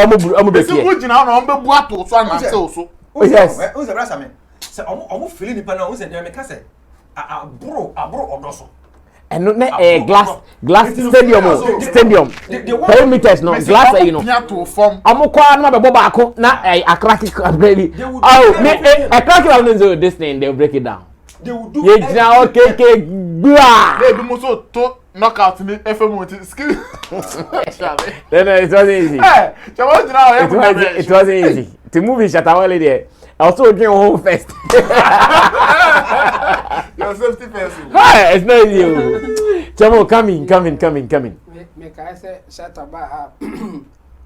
Be see go jina na ombe bu ato so na say so. Yes. Who's the brother man? Say omo feeling ni pa na who's the dem ka say abro odoso. And no glass stadium perimeters no glass you know amo kwa na be boba ako na a crack really oh me a crack around this thing they'll break it down they will do yeah okay blah they do mo so to knockout ni FM with skill then it wasn't easy it wasn't easy to move in Shatawale there also drink home first. You're safety person. Hi, it's not you. Chamo, coming. Me can say shut about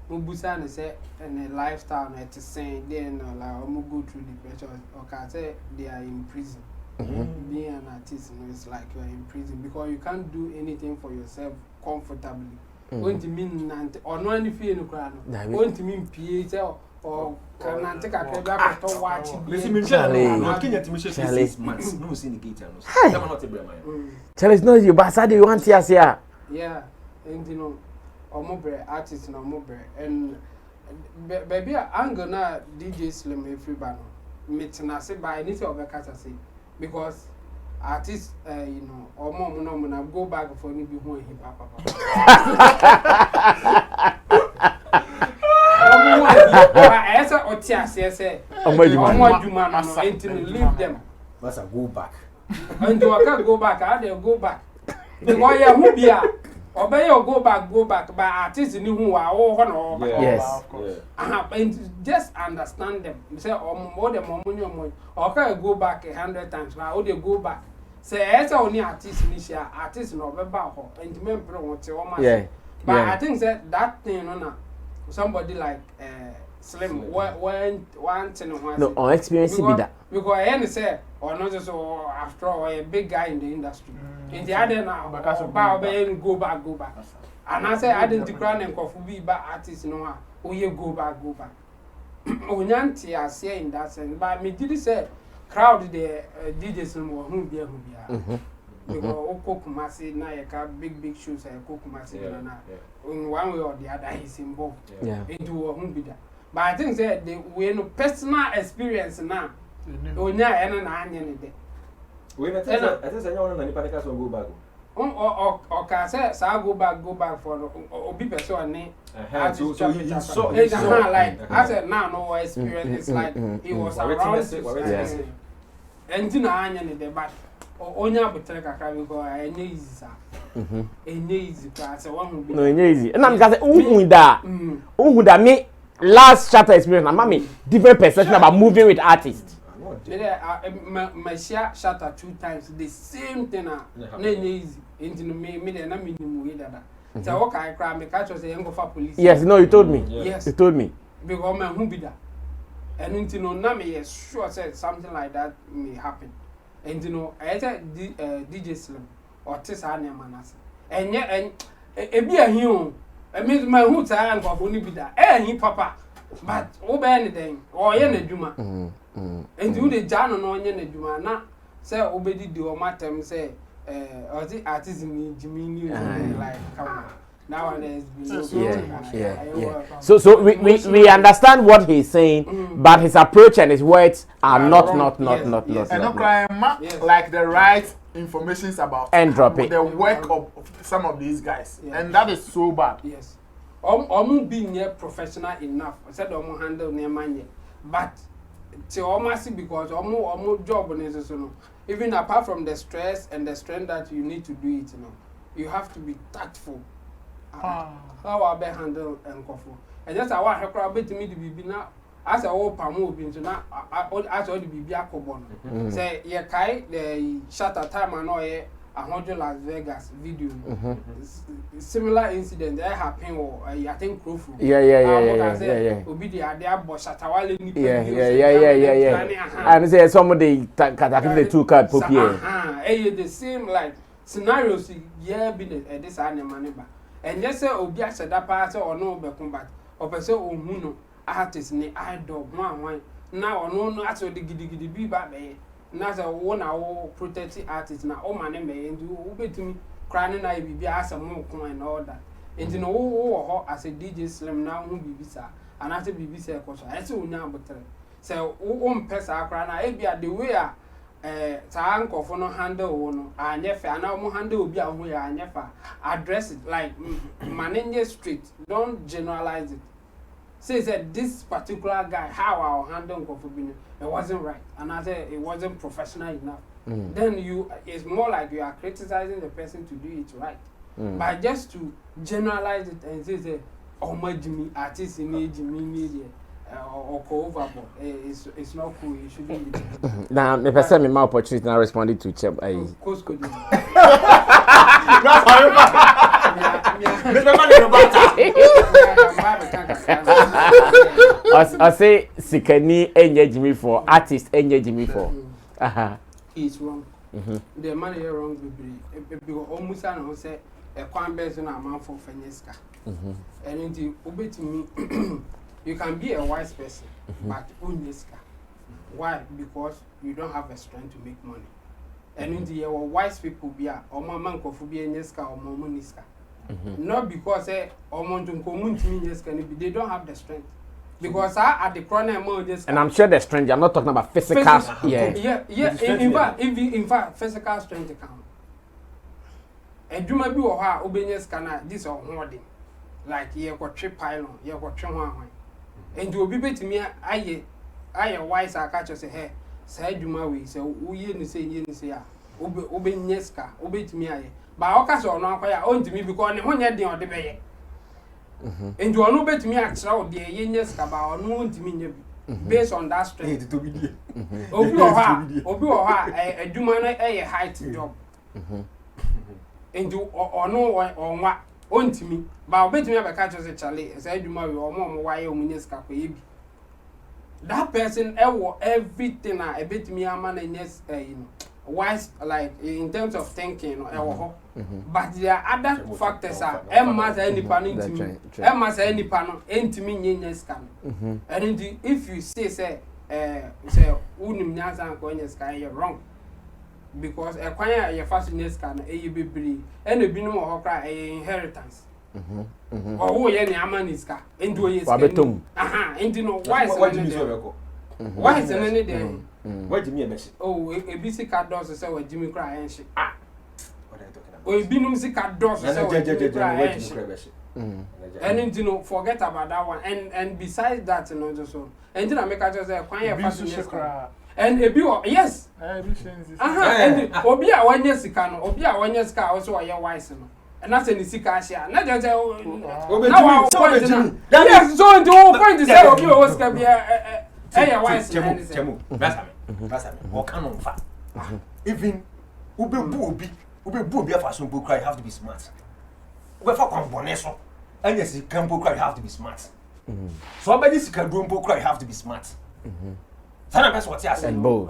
Mubusa and say and a lifestyle at the same day no like go through the pressure or can say they are in prison. Being an artist is like you are in prison because you can't do anything for yourself comfortably. Won't you mean or no any fear no crowd? Won't you mean PA or can Ntakra back to watch it? Listen, Charlie. 6 months. No syndicator. Charlie, no, you bastard. You want to see her? Yeah, and you know, omobre artist no omobre and baby, I'm gonna DJ Slim every bano. Meeting say by anything of a say because artists, you know, or mom go back for me be home hip hop. I said, Otias, say, leave them. Must go back. And you can't go back, I'll go back. The warrior who be obey or go back, but artists in who are all yes. And just understand them. Say, more than money, or can go back 100 times now, or they go back. Say, as only artists, artists no about and remember what you want. But I think that thing, no. Somebody like Slim one thing no on experience be that because I say or not so after all a big guy in the industry In the other now, go back. And I say I didn't crown and coffee be back artist no you go back. Onyanti are saying that sense, but me did say crowd the DJs no who be because Oko Kumasi na yeka big shoes and Oko Kumasi na in one way or the other he's involved into who be that. But I think that the we no personal experience now. Onya ena na anya ne de. We na tell I think say you na nipa ka so go back. O ka say sa go back for obi person ne. So he saw like I said now no experience it's like he was around. And na anya ne de but onya butere kakra because enye easy sa. Enye easy ka say one be. No enye easy. Na me ka say unhu da me last chapter experience na mama different perception about moving with artists. My share shatter 2 times the same thing na easy into me na minimum way that. So what I cry me catch say go for police. Yes, no you told me. Yes. You told me. Because man who be that. And into no na me sure said something like that may happen. And you know I said DJ Slim or Tisa Manasa. And yet and e be a him. I mean my who time for only be that. He papa. But over anything or any juma. And you the Jan no any juma na say obedi do matem say or the artist in Jimmy like come on. Nowadays yeah. So we understand what he's saying, but his approach and his words are not. And like the right informations about and drop it. The work of some of these guys, and that is so bad. Yes. Omu being professional enough. I said omu handle near money, but to almost because omu job is so even apart from the stress and the strength that you need to do it, you have to be tactful. How I be handle and coffee. And just I want her crowd to me to be now. As a old pamu been to now, as all the baby akobon. Say ye kai the shutter time and all 100 Las Vegas video. Similar incident that happened or I think Crowfoot. Yeah. Obi the idea but shatawale ni. Yeah. And say somebody the 2 card popier. The same like scenarios been this money. And just say obi said that part or no be combat or person o hu no artist ni idol one now no aso the gidi bi ba be na say wo na wo protect artist na o man me ndu wo betumi kra na bibi asem ko and all that enti no wo ho as a DJ Slim na hu bibi sa and as bibi say ko so ese onya abotre say wo mpesa kra na e bia the way saa nkofo no handle wo no anyefa na mo handle obi a ho ya anyefa address it like manage straight, don't generalize it. Say that this particular guy how I handle nkofo bi it wasn't right and I said it wasn't professional enough. Then it's more like you are criticizing the person to do it right. But just to generalize it and say Jimmy artist in Jimmy or overboard. It's not cool. You shouldn't be. Now, if I send me my opportunity, I responded to Chep. I say Sikani engage me for artist engage me for. It's wrong. The money is wrong. Because almost I know say a quan based on a man for Fenesca. And indeed, obey to me. You can be a wise person, but unyeska. Why? Because you don't have a strength to make money. And in the wise people be a or man kofu be nyeska or moniska. Not because or montum community they don't have the strength. Because I at the corner more just and I'm sure the strength. I'm not talking about physical. In fact, physical strength count. And you might be or ha obenyeska na this or hoarding. Like ye got trip pylon, ye got one. And you will be better me. I wise. I catch you say, hey, say you my way. So we say, Obe Nyeska, obey to me. But our castle now quite own to me because when you're doing the bay. And you are no better me at all, dear Nyeska, about no to me based on that strength to be. Obi or her, a Jumana a height job. And you or no one or what. On to me, but I'll bet me have a catch as a Charlie, as I do my or more why you mean baby. That person everything I bet me a man and yes, wise like in terms of thinking but there are other factors emma say nipa no ntimi emma say nipa no ntimi nyenye scan and if you say unim nyansa ko nyenye scan you're wrong because ekwanya ye fashion scan e bebiri and ebinom ho kra inheritance oh ye ni amani ska endo ye ska enti no wise why is any there what Jimmy mesh oh e bi sika dos say wa Jimmy cry en shi what are you talking about oh e bi num sika dos say wa Jimmy cry en shi and you know forget about that one and besides that you know so and you make just say kwan ye fashion and e bi yes and obi a wanya sika no obi a wanya sika also ye wise no and that's any sika share na just say yes so the whole point is say obi o sika bia wise Chemu that's me o can on fa even ubebu obi afaso mpo cry have to be smart we for kwambone so and yes campo cry have to be smart so obedi sika do mpo cry have to be smart sana person what you say yes and no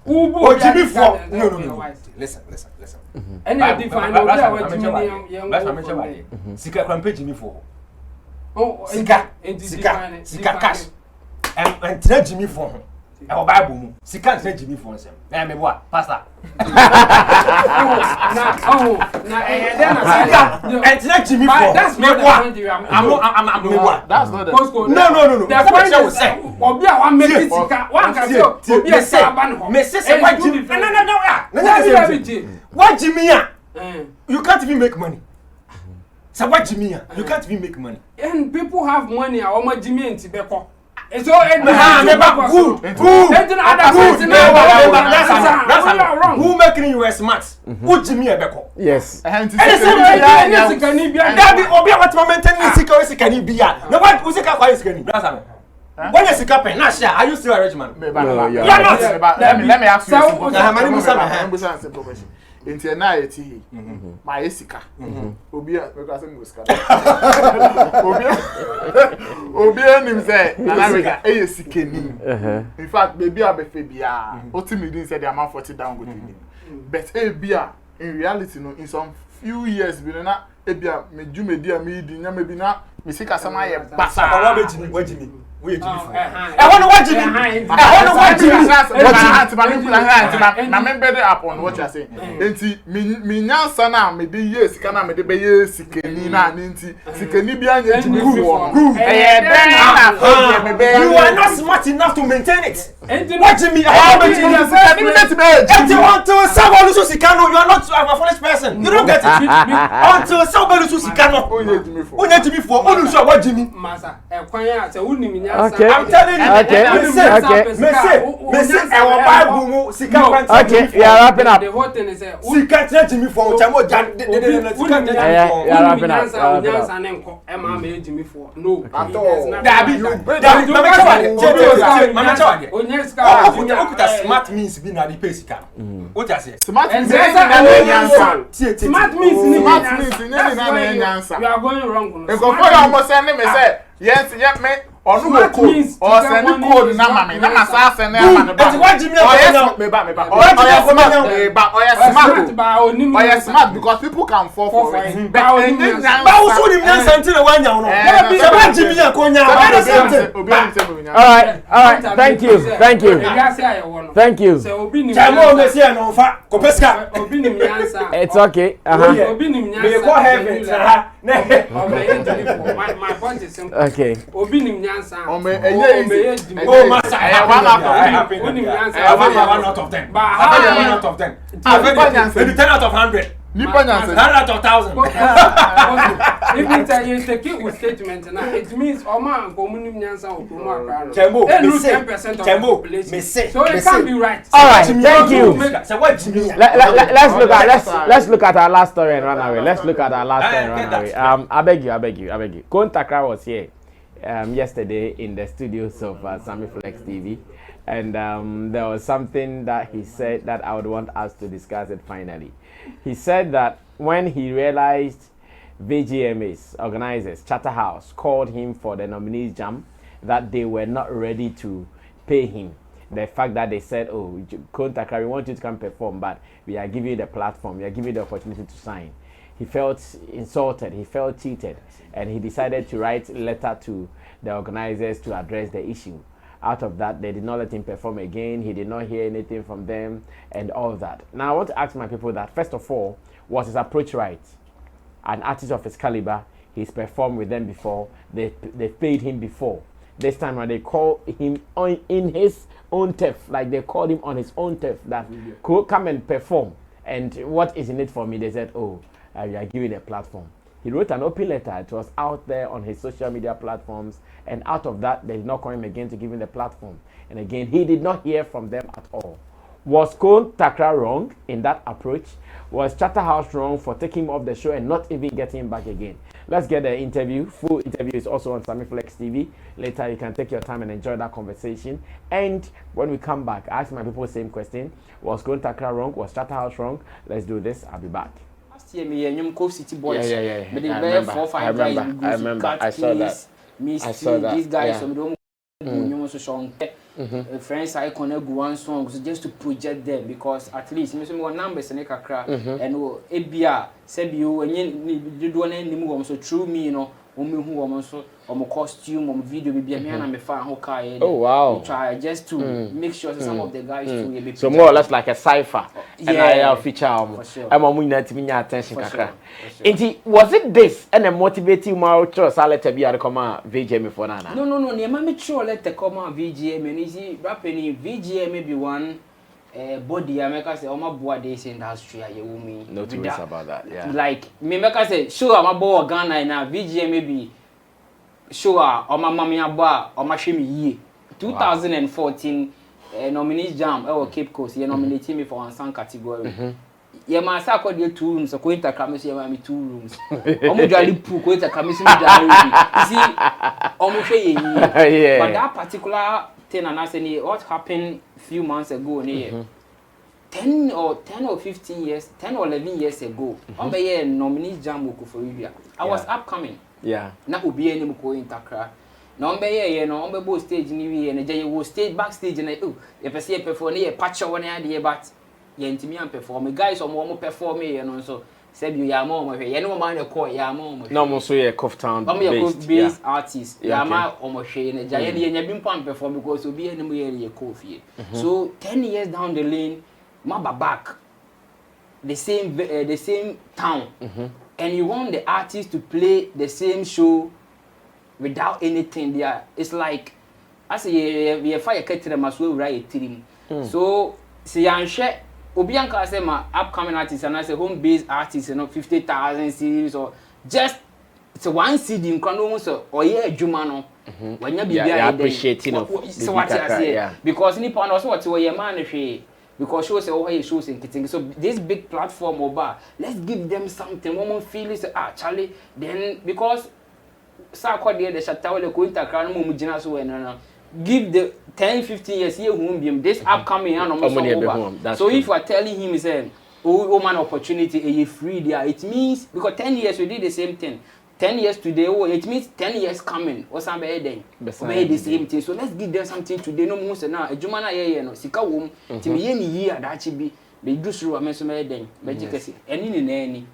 Ubu Jimmy for no listen and I define what Jimmy Sika crampe Jimmy for oh Sika cash and tell Jimmy for our Bible Sika tell Jimmy for him me what pastor and tell Jimmy for that's me what I'm me what that's not no the point is say obi a wan make Sika wan ka say obi a say me say what Jimmy no what Jimmy you can't even make money. So what Jimmy you can't even make money. And people have money or Jimmy and Tibeko. It's all good. Who making you a smart? Who Jimmy Beko? Yes. And that be obi what momentum Sika Sika be ya. No what Usika kwa Sika. When you Sika pen, not sure. Are you still a regiment? You're not. Let me ask you simple question. Into na eti my esika obi a because I'm muska obi anim say America e sikeni in fact baby abefe bia otimi din say the amount 40 down go to but e bia in reality no in some few years bi na e bia medjumedi am yi din nya me bi na me sika sama ye basa wajimi we Jimmy for I want to watch Jimmy na me better upon what you are saying enti me nyansa na me dey yes kana me dey be yes sikeni na nti sikeni bia nya Jimmy for you are not smart enough to maintain it what Jimmy you want to somebody so sikano you are not a foolish person you don't get it until somebody so sikano onye Jimmy for onu so what Jimmy masa ekwan ya se unimi okay I'm telling you me say our Bible mu sika kwanta okay we are wrapping up the whole thing is sika tell Jimmy for chamo wrapping up nyansa ne nko e ma me Jimmy for no at all Dabi mama chawade onye sika okuta smart means bi na the pay sika what you say smart means ni nyansa you are going wrong e go for almost say me say yes me onu code or send code na mama na masa send na mama but what Jimmy me ba smart because people can fall for it but also the nyansa until one nya no what Jimmy akonya all right thank you chamo me say no fa ko peska obi nim nyansa it's okay obi nim nyansa me go heaven my point is simple okay obi nim nyansa masa one out of 10 but one out of 10 maybe 10 out of 100 nipa nyansa 100 out of 1000 even tell you take it with statement now it means man communim nyansa okumu akra Chemo me say so it can't be right all right thank you so what Jimmy let's look at our last story and run away I beg you Ntakra was here yesterday in the studios of Sammy Flex TV, and there was something that he said that I would want us to discuss it finally. He said that when he realized VGMA's organizers, Charterhouse, called him for the nominees jam that they were not ready to pay him. The fact that they said, oh, Ntakra, we want you to come perform, but we are giving you the platform, we are giving you the opportunity to sign. He felt insulted, he felt cheated, and he decided to write a letter to the organizers to address the issue. Out of that, they did not let him perform again. He did not hear anything from them and all of that. Now, I want to ask my people that, first of all, was his approach right? An artist of his caliber, he's performed with them before. They paid him before. This time around, they call him in his own turf, like they called him on his own turf, that could come and perform. And what is in it for me? They said, oh, we are giving a platform. He wrote an open letter. It was out there on his social media platforms. And out of that, they did not call him again to give him the platform. And again, he did not hear from them at all. Was Ntakra wrong in that approach? Was Charterhouse wrong for taking him off the show and not even getting him back again? Let's get the interview. Full interview is also on Sammy Flex TV. Later, you can take your time and enjoy that conversation. And when we come back, I ask my people the same question. Was Ntakra wrong? Was Charterhouse wrong? Let's do this. I'll be back. Yeah. I remember. I saw that. I saw that. These guys from the friends I connect one song just to project them, because at least me some numbers and Ntakra and ebia said you and you do any so true me, you know. So costume, video, me and me fan hokai. Oh wow! Try just to make sure some of the guys too. So more or less like a cipher. Yeah, and I feature. For sure. I'm a winner to me attention. Was it this and a motivating more choice? I let be at the command VGMA for Nana. No. Near my sure let the command VGMA easy rapping VGMA be one. Body, I make us say, oh my boy, this industry, you me. No two ways about that, yeah. Like, me make us say, sure, I'm a boy, Ghana, now VGMA maybe, sure, or my mommy, a bar, or my shimmy ye. 2014, nominees jam, Cape Coast, you nominated me for one category. Yeah, my circle did 2 rooms, so Ntakra me say, me 2 rooms. Omujali pu, Ntakra me say, you see, Omushe ye. But that particular thing, and I said, what happened few months ago, 10 or 15 years, 10 or 11 years ago, on the nominee jam for India. I was upcoming. Yeah. Now will be any more Ntakra. No, you know, on the boat stage in the and the will stage backstage and oh, if I see a perform a patch one idea, but me and perform guys or more perform me and also said you are more you know mind a call ya more. No more so a Cove Town based artist. Yama almost shane a giant and you've been pump perform because you'll be any coffee. So 10 years down the lane, Maba back the same town, and you want the artist to play the same show without anything there. It's like I say we fire cut them as well right team. So see I'm sure Obianka say my upcoming artist and I say home based artist, you know, 50,000 series or just it's one CD in Kano so or yeah Jumano. When you be appreciating so what I say because Nippon also what your man because shows say oh hey shows in Kitting. So this big platform over, let's give them something. Woman feel is Charlie then because Saga the Shatawale Ntakra no mujina so no. Give the 10-15 years here whom this upcoming and over. So if you are telling him say oh man opportunity a free there, it means because 10 years we did the same thing. 10 years today, oh, it means 10 years coming or something then. Be the same thing. So let's give them something today. No more say now. A Jumana ye no sika wom. Ti me ye ni year that be do through a mess then. Any.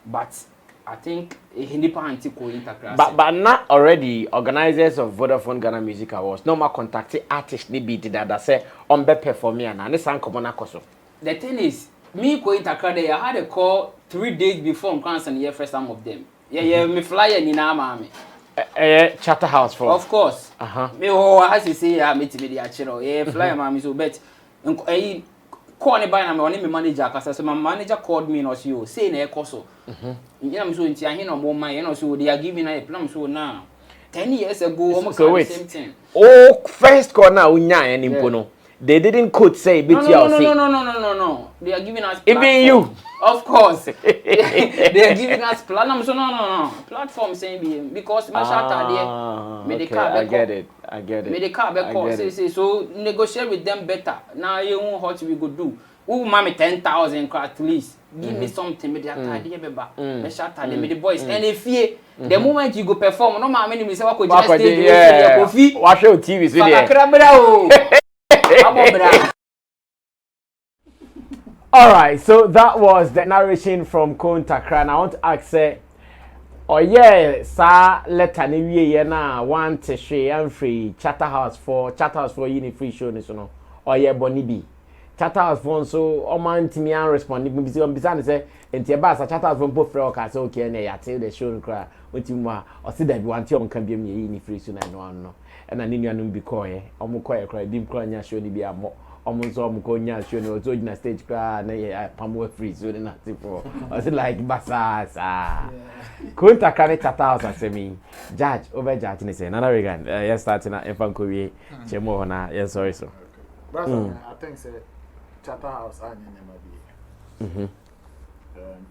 But I think hindi pa anti ko Ntakra. But not already organizers of Vodafone Ghana Music Awards. No more contacting artists ni be that say on be perform here na. Ne san komo na koso. The thing is, me ko Ntakra there. I had a call 3 days before France and hear first some of them. Yeah, me flyer ni na mama. Charterhouse for. Of course. Me I say ya meet me the chiro. Yeah, flyer mama so bet. Call me by na me me manager kasa so my manager called me no so say na e koso. You know so ntia he no more man, you know so they are giving a plan so now. 10 years ago almost the same thing. Oh, first call now unya en impo no. They didn't quote say no. They are giving us platform. Even you. Of course. They are giving us platform. So no. Platform saying because my shatter there. Medical. I get it. Medical say so negotiate with them better. Now you know what we go do. who mommy 10,000 at least. Give me something, me the attire, me shut me the boys. And if you, the moment you go perform, no man, me say, "What could just stay coffee? Watch your TV, see All right, so that was the narration from Ntakra, and I want to ask, oh yeah, sa letter ni we na want to share and free Chatterhouse for uni free show ni so no. Oh yeah, Bonnie B. Chatterhouse phone so o man timi an respond me be say enti e ba sa Chatterhouse phone po free o ka say okay na ya tell the show nkra wenti mu a o say that we want you kan biem ye ni free so na no and na ninu anu bi ko ye o mu ko ye kra dim kra nya show ni bi amo o mu so mu ko nya show ni o so na stage kra na ye pamo free so na tipo o say like basa sa Ntakra ne Chatterhouse asemi judge over judge ni say nana regan yes start na enfan ko wie chemo na yes sorry so I think say Chatterhouse and you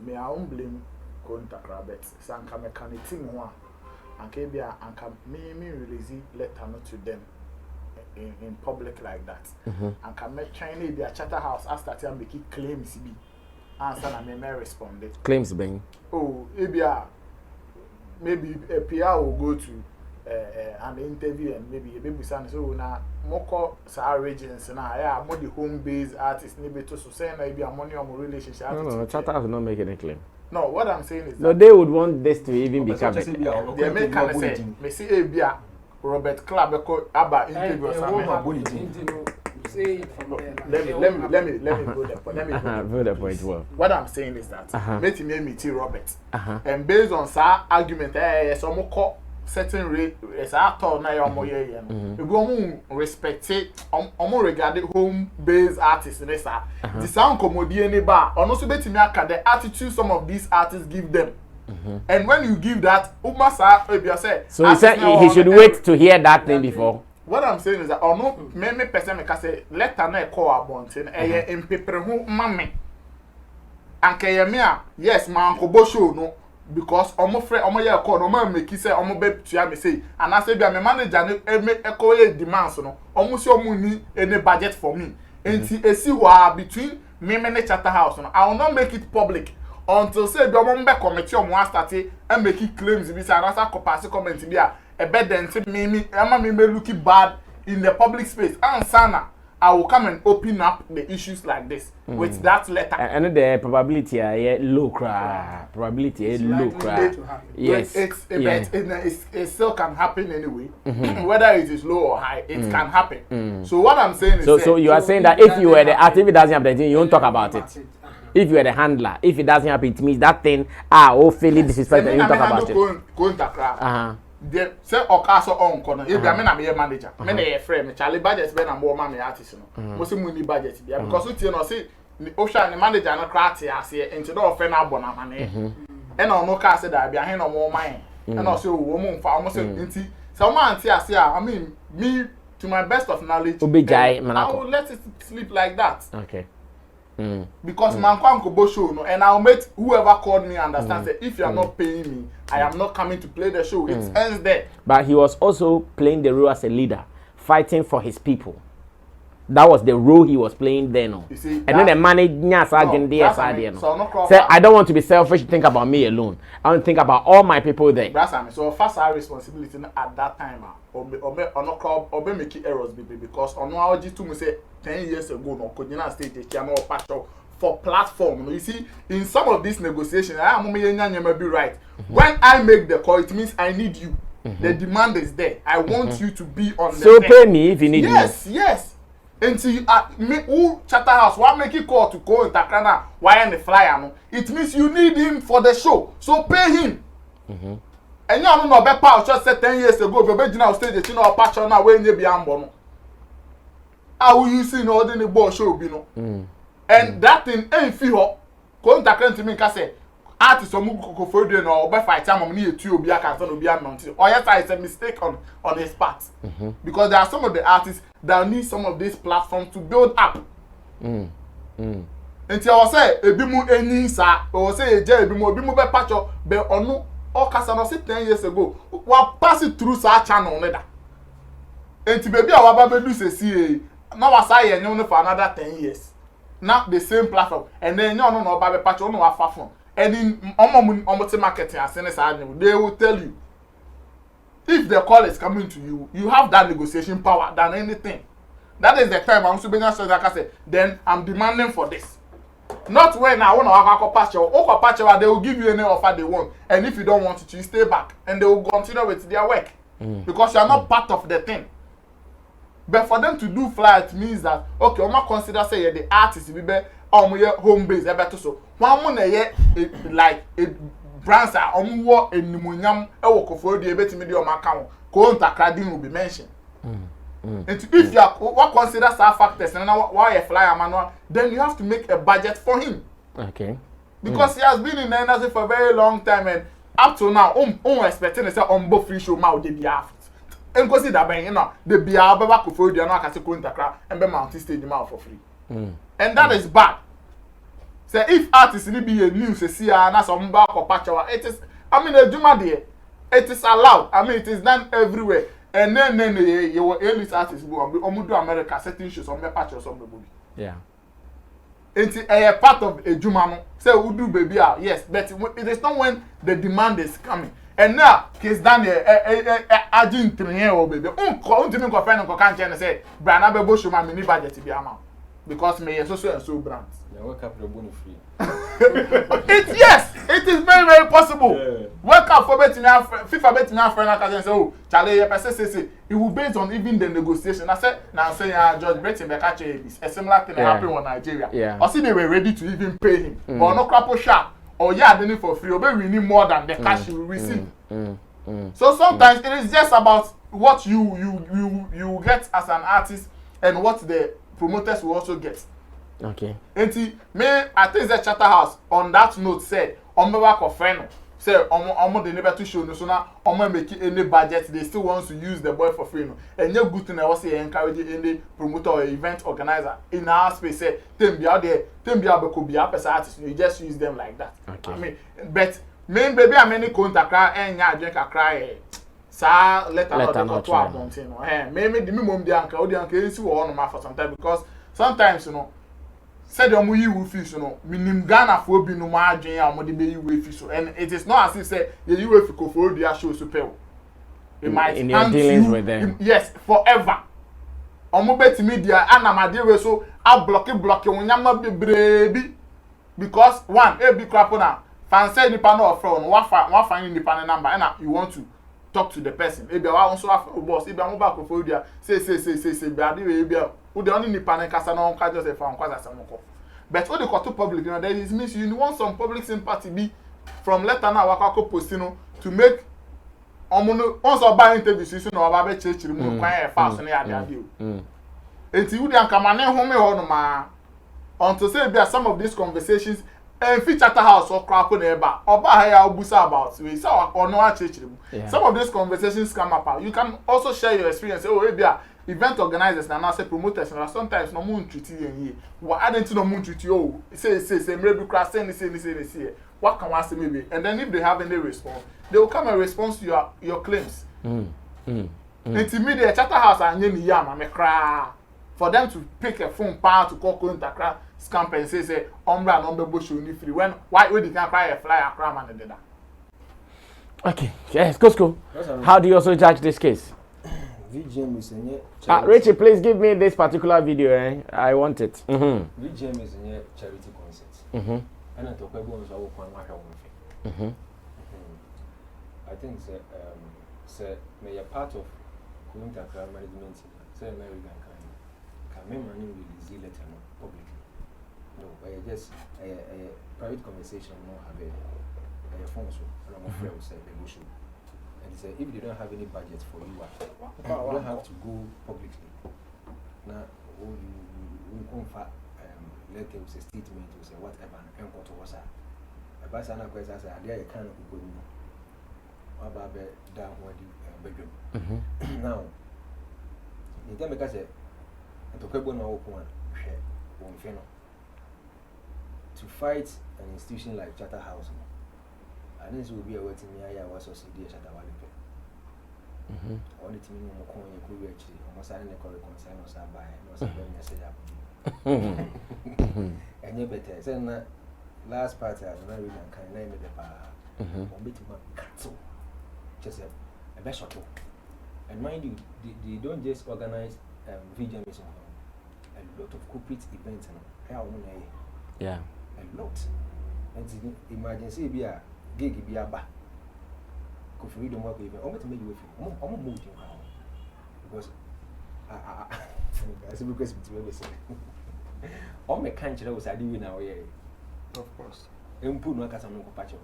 me I won't blame Ntakra bet sanka mechanic one and kebia and can me release letter not to them in public like that and can make China be a Chatterhouse as that and make it claims be answer and me respond claims bang oh maybe a PR will go to an interview and maybe a baby son so na moko sa regions na yeah more the home based artist maybe to say maybe a money or relationship. No, Chatterhouse not making a claim. No, what I'm saying is no, they would want this to even become they may kind of say me see a bia Robert Club aba interview or something. Let me go there. What I'm saying is that make me meet Robert and based on sa argument so moko certain rate as I thought na your moye we go respect regard home based artists the sound comedy any bar or no so betimi aka the attitude some of these artists give them and when you give that umasa say so he said he should wait to hear that thing before. What I'm saying is that or no me person me say letter na call abontin in paper hu mame anke me yes man ko bo show no because omo frɛ omo ye call no man make say omo be tua me say and I say bia me manager no me call ye demands no omo say omo ni any budget for me enti esi wa between me and Chatterhouse no I will not make it public until say the omo be committee omo start and make it claims be say answer ko pass comment bia e be den me ama me looking bad in the public space and sana I will come and open up the issues like this with that letter. And the probability low cry. Probability low cry. Yes. It still can happen anyway. Whether it is low or high, it can happen. So what I'm saying is so you are saying that if you were the artist, if it doesn't happen, you won't talk about it. If you are the handler, if it doesn't happen, it means that thing feeling disrespectful, you don't talk about it. The say okaso on kono e bia me na me manager me na e frame me Charlie budget be na mo ma me artist no mo se mu ni budget bia because we tie no say o sha ni manager no kra te ase enti do ofe na abona ma ne e na ono ka se da bia he no mo man e na say wo mo mfa mo say enti so mo anti ase I mean me to my best of knowledge I will let it sleep like that. Okay. Because man kwanko bo show no and I'll make whoever called me understand that if you are not paying me I am not coming to play the show. It ends there. But he was also playing the role as a leader, fighting for his people. That was the role he was playing then. No? And then the manager said, I don't want to be selfish, think about me alone. I want to think about all my people there. So first our responsibility at that time obe make errors because on our G2 say 10 years ago no Kojina state they came out patch for platform. You see, in some of these negotiations, I am be right. When I make the call, it means I need you. The demand is there. I want you to be on the so pay me if you need me. Yes. Until me who Chatterhouse, why make you call to go Ntakra na why the flyer no? It means you need him for the show. So pay him. And you know no be power just said 10 years ago, be original stage you know patch na we nye bi ambo no. How you see no ordinary ball show bi no. And that thing ain't feel go Ntakra to me ka say artist omu go no be fight am na etu obi aka so obi am mount. Or yes it's a mistake on his part. Because there are some of the artists that need some of these platforms to build up. Until I say ebi mu eni sa or say eje ebi mu be patch be onu o kasa no say 10 years ago wa pass it through sa channel neda. Enti baby a wa ba be do say na wa say yenyo no for another 10 years. now the same platform and then you no ba be patch no afa phone and in omo marketing as they will tell you if the call is coming to you, you have that negotiation power than anything. That is the time I'm supposed to say, then I'm demanding for this. Not when I want to patch you, they will give you any offer they want. And if you don't want it, you stay back. And they will continue with their work. Because you are not part of the thing. But for them to do flight means that, okay, I'm not consider say the artist, be home base, so one like a brands are wo enimonyam e wo kofo de betimi de o maka wo ko Ntakra din will be mentioned. And if you are what consider star factors and why a flyer manual, then you have to make a budget for him. Okay. Because he has been in the industry for a very long time and up to now expecting to say both free show ma o de bia. And go see that ben you know the bia baba kofo de na aka se ko Ntakra and be mount stage ma for free. And that is bad. Say if artists need be a news see na some back or patch it is I mean the it is allowed. I mean it is done everywhere. And then you were elite artists go do America setting shows on me patch or some baby. Yeah. It's a part of a juma say we do baby yes but it is not when the demand is coming. And now Kizz Daniel agent train o baby untimi ko friend ko kan chen say brand abebo show ma me ni budget bi amount because me so brands. Wake up, free. Yes, it is very, very possible. Yeah. Wake up for betting FIFA betting friend and say, oh, Charlie, say, it will based on even the negotiation. I said, now say, George Breton, a similar thing happened in Nigeria. Yeah. Or see, they were ready to even pay him, but no crap sharp. Or yeah, they need for free. Or we need more than the cash you will receive. So sometimes it is just about what you get as an artist and what the promoters will also get. Okay. And me, I think the Charterhouse on that note said, work of friend say, they never to show no so now, make any budget, they still want to use the boy for free. No. And you good to know say encourage any promoter or event organizer in our space, say, them be out there, them be able to be up as artists, you just use them like that. Okay. I mean, but me, baby, I many Ntakra and ya drink a cry. Sa let not to our mountain. Maybe the minimum the uncle, is on for some time because sometimes, you know. Said omo yi wo fi so no minim Ghana fo bi no ma adwen ya omo de be yi wo fi so and it is not as if say ye yi wo fi ko fo dia show so pel it might in your dealings with them yes forever omo betimi dia anamade we so a block wonyama bebrebi because one e bi crap na fan say nipa no offer no wa find nipa number and you want to talk to the person e bi wa also boss e bi omo ba ko fo dia say bi ade we bi who the only nipa na kasa na onka just for onka asamoko but what they call to public you know there is means you want some public sympathy be from letter na wakako postino to make omuno once oba interview so na oba be chechiri mu kwan e fast na ya dey o enti who the anka na home ho no ma unto say be some of these conversations and feature house or crap on eba oba ha ya obusa about we say ono a chechiri mu some of these conversations come up you can also share your experience oh e bia event organizers and now say promoters and sometimes no moon treaty and what adding to no moon treaty oh say maybe cross say what can one say maybe and then if they have any response they will come and respond to your claims intermediate Charterhouse and any yam me cry for them to pick a phone power to call Ntakra scamp and say umbra number bush only free when why they can cry a fly a crime and the okay yes go how do you also judge this case? VGMA is Richie, please give me this particular video. I want it. VGMA is a charity concert. And I talk about I think say may a part of Ntakra management say American can money release letter publicly. No, I just a private conversation no have a phone so and I'm afraid say they go show. And say if they don't have any budget for you, you don't have to go publicly. Now, you come for let them say statement or say whatever and go to us. A person question say, "Are there kind of people who about down what the bedroom?" Now, in time because to people now open one to fight an institution like Charterhouse. And this will be a waiting me. I was also the Chatawali. Only to me, no coin, you could actually almost sign a correct concern or by no message. And you better. Say last part I don't really can name it the on bit cattle. Just a best shot. And mind you, they don't just organize VGMA. A lot of corporate events and yeah, a lot. And emergency be a gig be a ba. Go for freedom work even. I'm to make you with you. I'm moving now because I see because it's very simple. All my country was I doing now, yeah. Of course. Put no case no patch.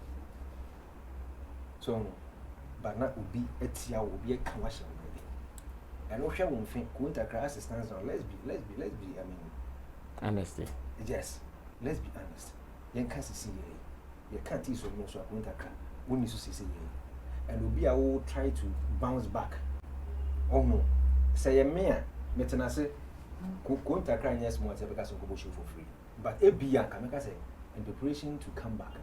So, but not would be a tia will be a commercial maybe. And no share one thing. Ntakra assistance now. Let's be. I mean, honesty. Yes, let's be honest. You can't see you can't see so no so Ntakra. We need to see and will be I will try to bounce back. Oh no, say a mere metanase. Ntakra yes more because of show for free. But a be young, can I say, in preparation to come back.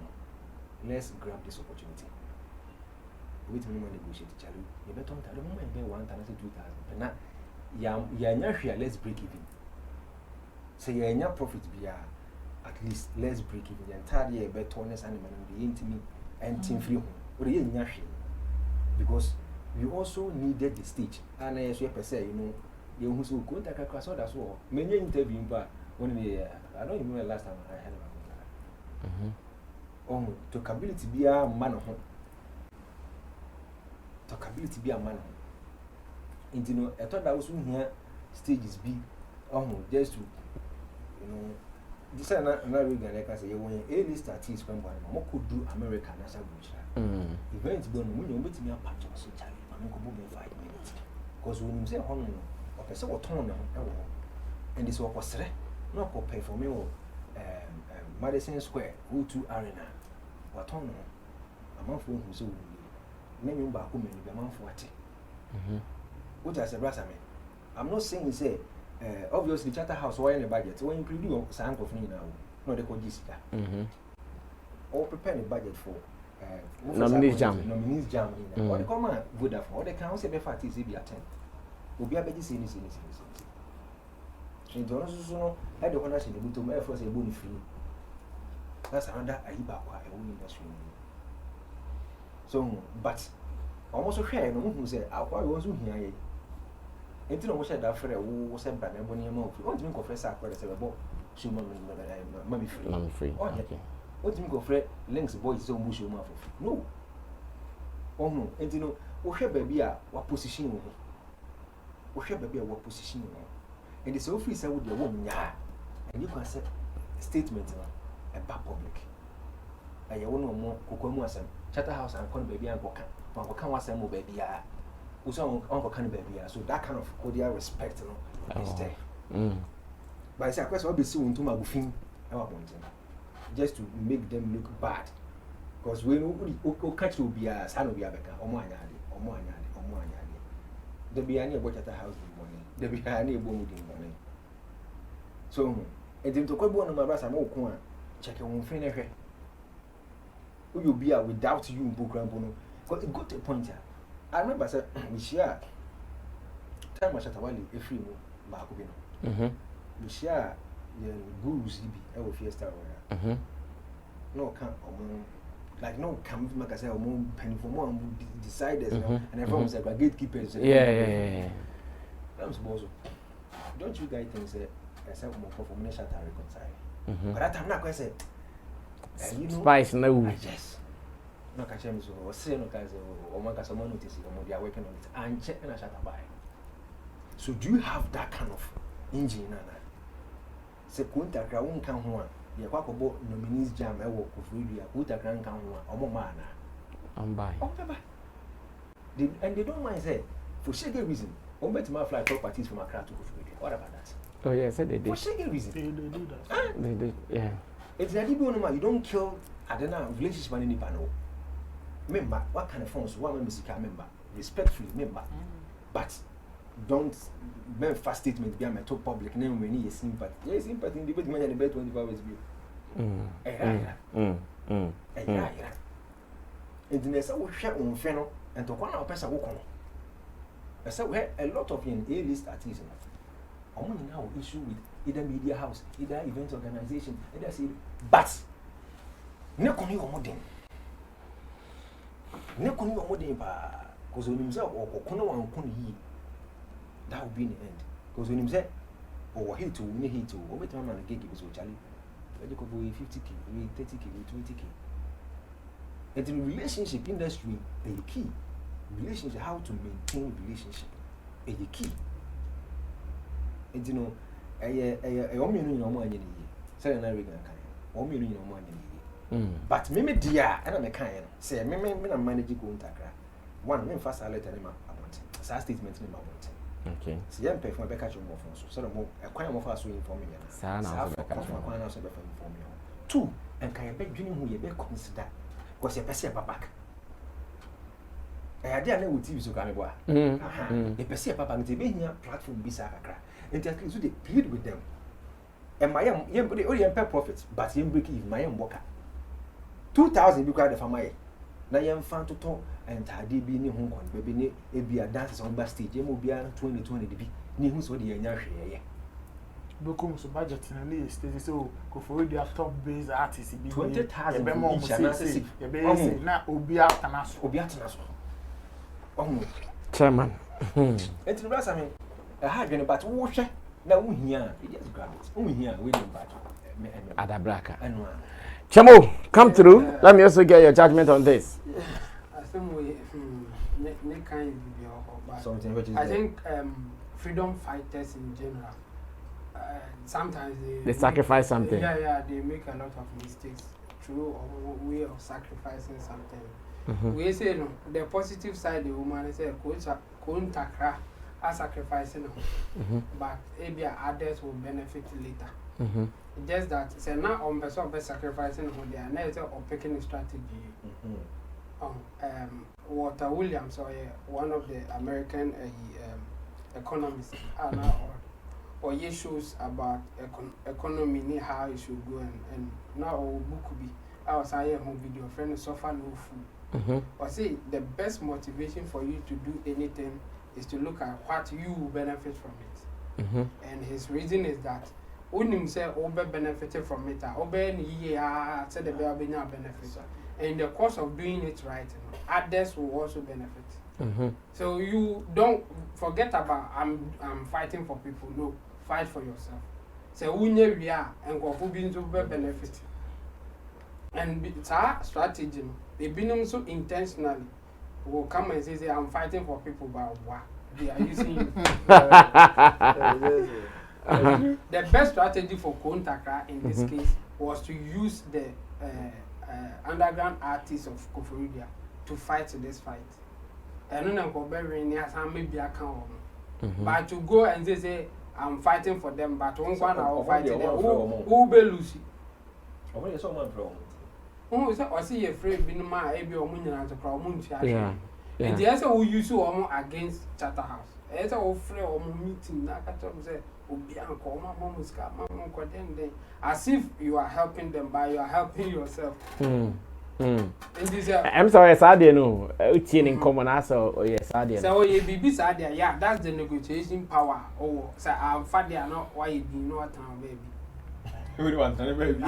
Let's grab this opportunity. With me, negotiate, Charlie. You better don't tell them I 1,000, 2,000. And now, yeah, let's break even. Say, yeah, profit be at least let's break even. The entire year, better honest animal and be intimate and team free. Because we also needed the stage. And as you say, you know, you who so good, I can cross all that's all. Many interview, but when I don't remember last time I had about that. Talkability be a man of home. Talkability be a man. And you know, I thought that was here stages be just to this is another reason I can say when a list artists come by, what could do American as a good events done when you meet me a patch of so Charlie, I'm going to 5 minutes. Because when you say home, or person will turn and this was not for pay for me Madison Square, O2 Arena, what on a month for so name you back home and a month for it. What I said, I'm not saying say obviously Charterhouse why in the budget when you produce some of me now, not the Jessica. Or prepare a budget for nominees jam in what the common would have or the council be fat is be attend. Will be a better scene. And also, I don't want to see the bottom air for a bony free. That's another Aibaqua, a woman industry. So, but almost a share no one who said, I was here. And you know, we said that for a who said, but I'm going to want to confess our credit about she mommy free. Okay. What do you go for links boys so much your mouth? No. Oh no, and you know, we have baby what position we have baby what position and it's so free say with the woman, and you can say statement about public. I want no more Cocomuas and Charterhouse and con baby and Cocan was some baby. Also, Uncle Can baby, so that kind of cordial respect is there. But it's a question of the soon to my buffing, just to make them look bad. Because we catch will be a son of Yabeka, or more. There be any about at the house in morning. There be any woman in morning. So, and then to call one of my brass and more corn, check your own finish. Will you be out without you, Bookram Bono? Got a good point. I remember, sir, we share time was at a while a free Bakubino. We share the gurus, our fiesta. No, come like no come make us say penny for more deciders and everyone was like gatekeepers. Yeah. Don't you guys think say except more performance to reconcile? But that I'm not going to say you know spice no. Yes. No catch him so say no guys or man can someone notice they are working on it and check and shut by. So do you have that kind of engine na? Say Ntakra won kan ho a ye kwakobo nominees jam e wo Kofridu ya Ntakra kan ho a omo ma na am by. And they don't mind say for shege reason o bet ma fly properties from Accra to Kofridu. What about that? Oh yeah, said they did. For shege reason They do that. They did, yeah. It's a no you don't kill adena relationship any panel. Member what kind of phones one music member respectfully member but don't make fast statement be a top public name when he is sympathy. Yes, sympathy in debate man debate 24 hours view. And the next we share on feno and to one our person work on. I said we have a lot of in A-list artists. Only now issue with either media house, either event organization, either say, but ne koni o modern. Ne koni o modern pa, because when himself or kono wan koni yi, that will be in the end. Because when himself or hate to, we hate to, or better man gig is Charlie. You could be 50k, 30k, 20k. And the relationship industry is key. Relationship, how to maintain relationship is key. And you know, I only know more than you. Say an American kind. Only know more than you. But me dear, and I'm a kind. Say, me I'm managing Ntakra. One, me first I let them about. Sa statement in my want. Okay. See, I'm paying for my catch more from so more. A quite more fast to inform me. Sa now, inform me. Two, and can you beg Junior who you beg consider? Because you're passing back. I didn't know what TV so can be. A person papa and the platform be Saga. And at least they plead with them. And my young pay profits, but you break even my own worker. 2,000 because the family. Now you am found to talk and tidy being home con baby be a dance on backstage. You will be 2020 to be near who's what the young Become so budget in the list. So go for the top base artist. 20,000 each na obi atanaso. Chairman. It's the rest I mean a hard but wash now we here just grab it. We here waiting back. Adabraka. Chamo, come through. Let me also get your judgment on this. I think we kind of something which is I think freedom fighters in general. Sometimes they sacrifice something. Yeah, they make a lot of mistakes through a way of sacrificing something. We say no, the positive side the woman say Ntakra are sacrificing, but maybe others will benefit later. Just that say now on person be sacrificing who they are never or picking a strategy. Walter Williams one of the American economists or issues about economy, how it should go, and now our book could be our home video friend suffer no food. Or say the best motivation for you to do anything is to look at what you will benefit from it. And his reason is that when himself benefited from it, said the benefit. And in the course of doing it right, others will also benefit. So you don't forget about I'm fighting for people. No, fight for yourself. So we are and go for being to benefit. And it's our strategy. They been so intentionally will come and say I'm fighting for people, but what they are using you. The best strategy for Ntakra in this case was to use the underground artists of Koforidua to fight this fight. And then maybe I can't. But to go and say I'm fighting for them, but one I'll fight them. Who be Lucy? I see a free bin ma ebi or moon and the problem. And the answer who use you against Chatterhouse. As a free or meeting, say, as if you are helping them, but you are helping yourself. I'm sorry, Sadia, no, in common answer, or yes, Sadia. So, you be Sadia, yeah, that's the negotiation power. Oh, so I'm Fadia, not why you be no town, baby. Everyone, baby.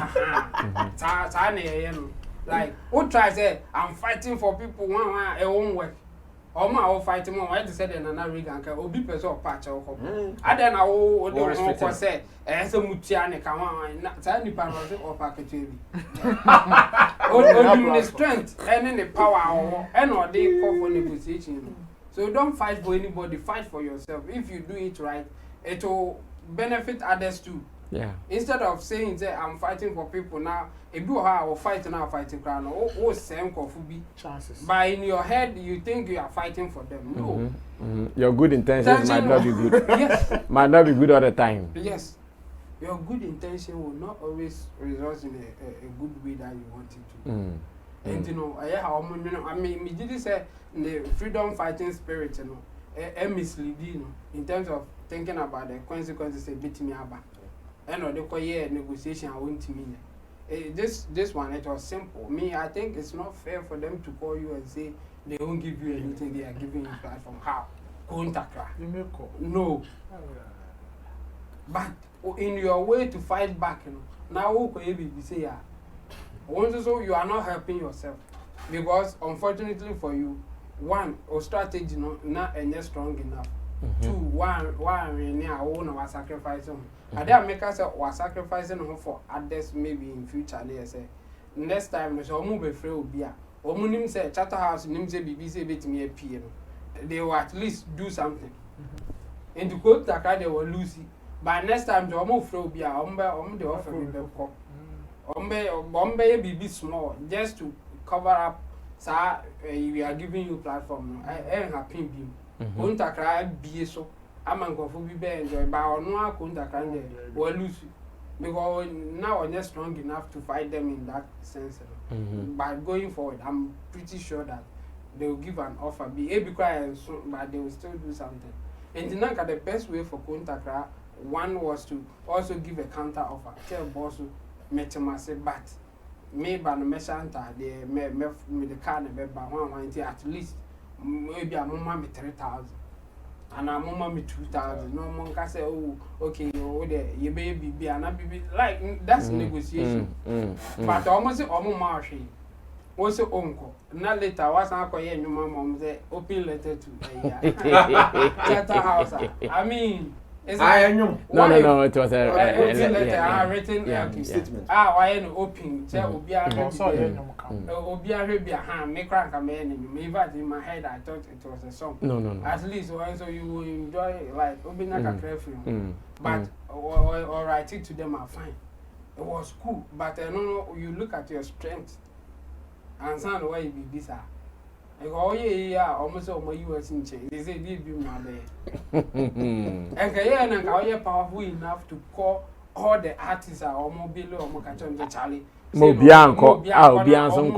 Like, who tries say, I'm fighting for people, one own work. All my fighting one, I just said, and another rig and will be person patch or home. I don't know what say, as a Mutiani, come on, not any power or package. Only strength and any power, and or they call for negotiation. So don't fight for anybody, fight for yourself. If you do it right, it will benefit others too. Yeah. Instead of saying that I'm fighting for people now, if you are fighting now, fighting crown, or same coffee chances. But in your head, you think you are fighting for them. No. Your good intentions might not be good. Yes. Might not be good all the time. Yes. Your good intention will not always result in a good way that you want it to. And you know, I mean, immediately say the freedom fighting spirit, you know, misleading in terms of thinking about the consequences of beating me up. And or the negotiation I won't mean. This one it was simple. Me, I think it's not fair for them to call you and say they won't give you anything. They are giving you platform. How? Ntakra. No. But in your way to fight back, you know, now who could you say yeah? Also, you are not helping yourself because unfortunately for you, one or strategy not any strong enough. Two, one near own was sacrificing. I dare make us was sacrificing for others maybe in future. They say next time so move a free beer. Omunim say Chatterhouse nim say BBC bit me a PM. They will at least do something. And to quote Ntakra, they were Lucy. But next time, the move through be a the offer me the cop. Bombay be small just to cover up. Sir, we are giving you platform. I am happy beam. Ntakra be so. I'm going to be enjoy. But I know Ntakra or Lucy. Because now I'm not strong enough to fight them in that sense. But going forward, I'm pretty sure that they will give an offer. Be able to but they will still do something. And the best way for Ntakra, one was to also give a counter offer. Tell boss, metamase, but maybe no meshanta, the car at least maybe a moment me 3,000. And a moment me 2,000. No one can say, oh, okay, you baby be an baby like that's negotiation. But almost marshy. Also uncle. Not later, what's uncle and your mom say open letter to Chatterhouse. I mean, no, it was a letter written statement. I am open. Tell Obia, make crank a man in my head. I thought it was a song. No. At least so you will enjoy like Obinaka Creffield. But or write it to them are fine. It was cool, but no, you look at your strength and sound why you be bizarre. Like, oh yeah, almost all my US in change. They say they be my bed. And Kaya powerful enough to call all the artists or mobile or Mokachon Charlie. Mobianco, Bianson.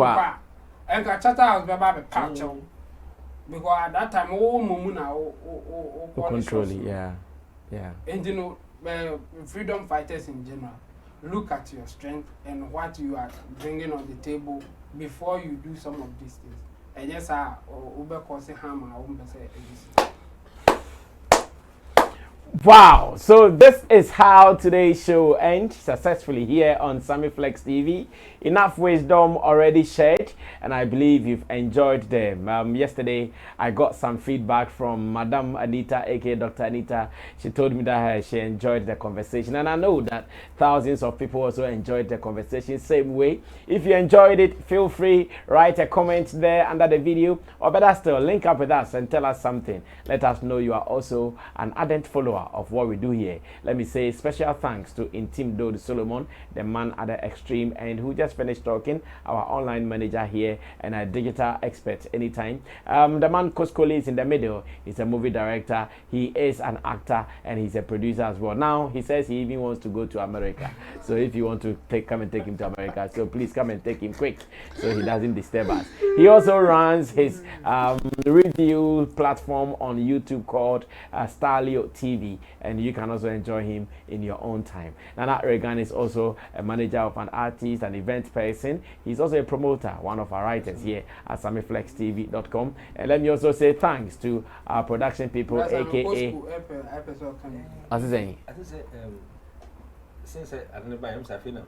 And Chatterhouse Baba Pacho. Because at that time, all Mumuna or control, yeah. And you know, freedom fighters in general, look at your strength and what you are bringing on the table before you do some of these things. And yes, Uber Corsi Hammer, wow, so this is how today's show ends successfully here on Sammy Flex TV. Enough wisdom already shared, and I believe you've enjoyed them. Yesterday, I got some feedback from Madam Anita, aka Dr. Anita. She told me that she enjoyed the conversation, and I know that thousands of people also enjoyed the conversation same way. If you enjoyed it, feel free, write a comment there under the video, or better still, link up with us and tell us something. Let us know you are also an ardent follower of what we do here. Let me say special thanks to Intim Dode Solomon, the man at the extreme end who just finished talking, our online manager here and a digital expert anytime. The man Koskoli is in the middle. He's a movie director, he is an actor, and he's a producer as well. Now he says he even wants to go to America, so if you want to come and take him to America, so please come and take him quick so he doesn't disturb us. He also runs his review platform on YouTube called Starlio TV, and you can also enjoy him in your own time. Nana Regan is also a manager of an artist, an event person. He's also a promoter, one of our writers here at SammyFlexTV.com. And let me also say thanks to our production people, aka. What's he saying? Since I don't buy him, I feel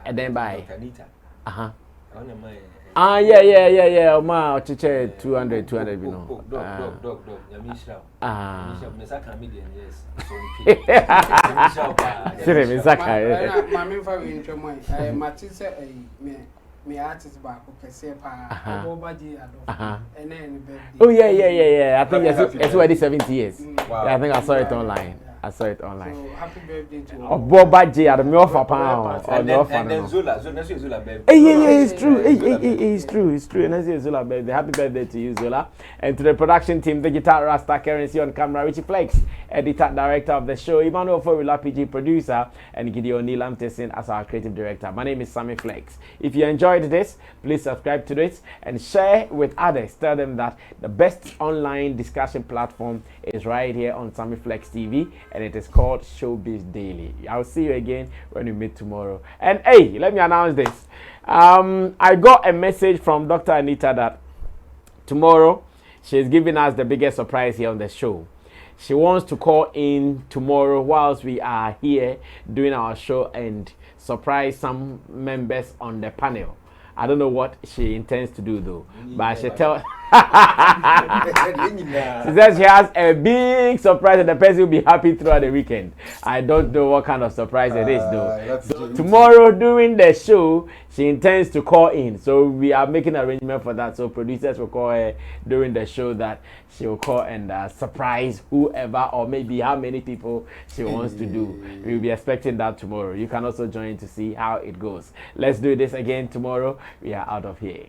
And then by. Yeah. Ma, chiche 200, you know. Dog. Me artist back okay oh yeah. I think it's already 70 years. Wow. Yeah, I think I saw it online. So happy birthday to Boba J at the Milfa Pound. And then Zola baby. It's true. And that's Zola baby. Happy birthday to you, Zola. And to the production team, the guitar Rasta Currency on camera, Richie Flex, editor, director of the show, Emmanuel Forwilla PG, producer, and Gideon Neil Amtesin as our creative director. My name is Sammy Flex. If you enjoyed this, please subscribe to this and share with others. Tell them that the best online discussion platform is right here on Sammy Flex TV, and it is called Showbiz Daily. I'll see you again when we meet tomorrow. And hey, let me announce this. I got a message from Dr. Anita that tomorrow she's giving us the biggest surprise here on the show. she wants to call in tomorrow whilst we are here doing our show and surprise some members on the panel. I don't know what she intends to do though, but she tell. She says she has a big surprise and the person will be happy throughout the weekend. I don't know what kind of surprise it is though. So tomorrow during the show, she intends to call in. So we are making arrangement for that. So producers will call her during the show that she will call and surprise whoever or maybe how many people she wants to do. We'll be expecting that tomorrow. You can also join to see how it goes. Let's do this again tomorrow. We are out of here.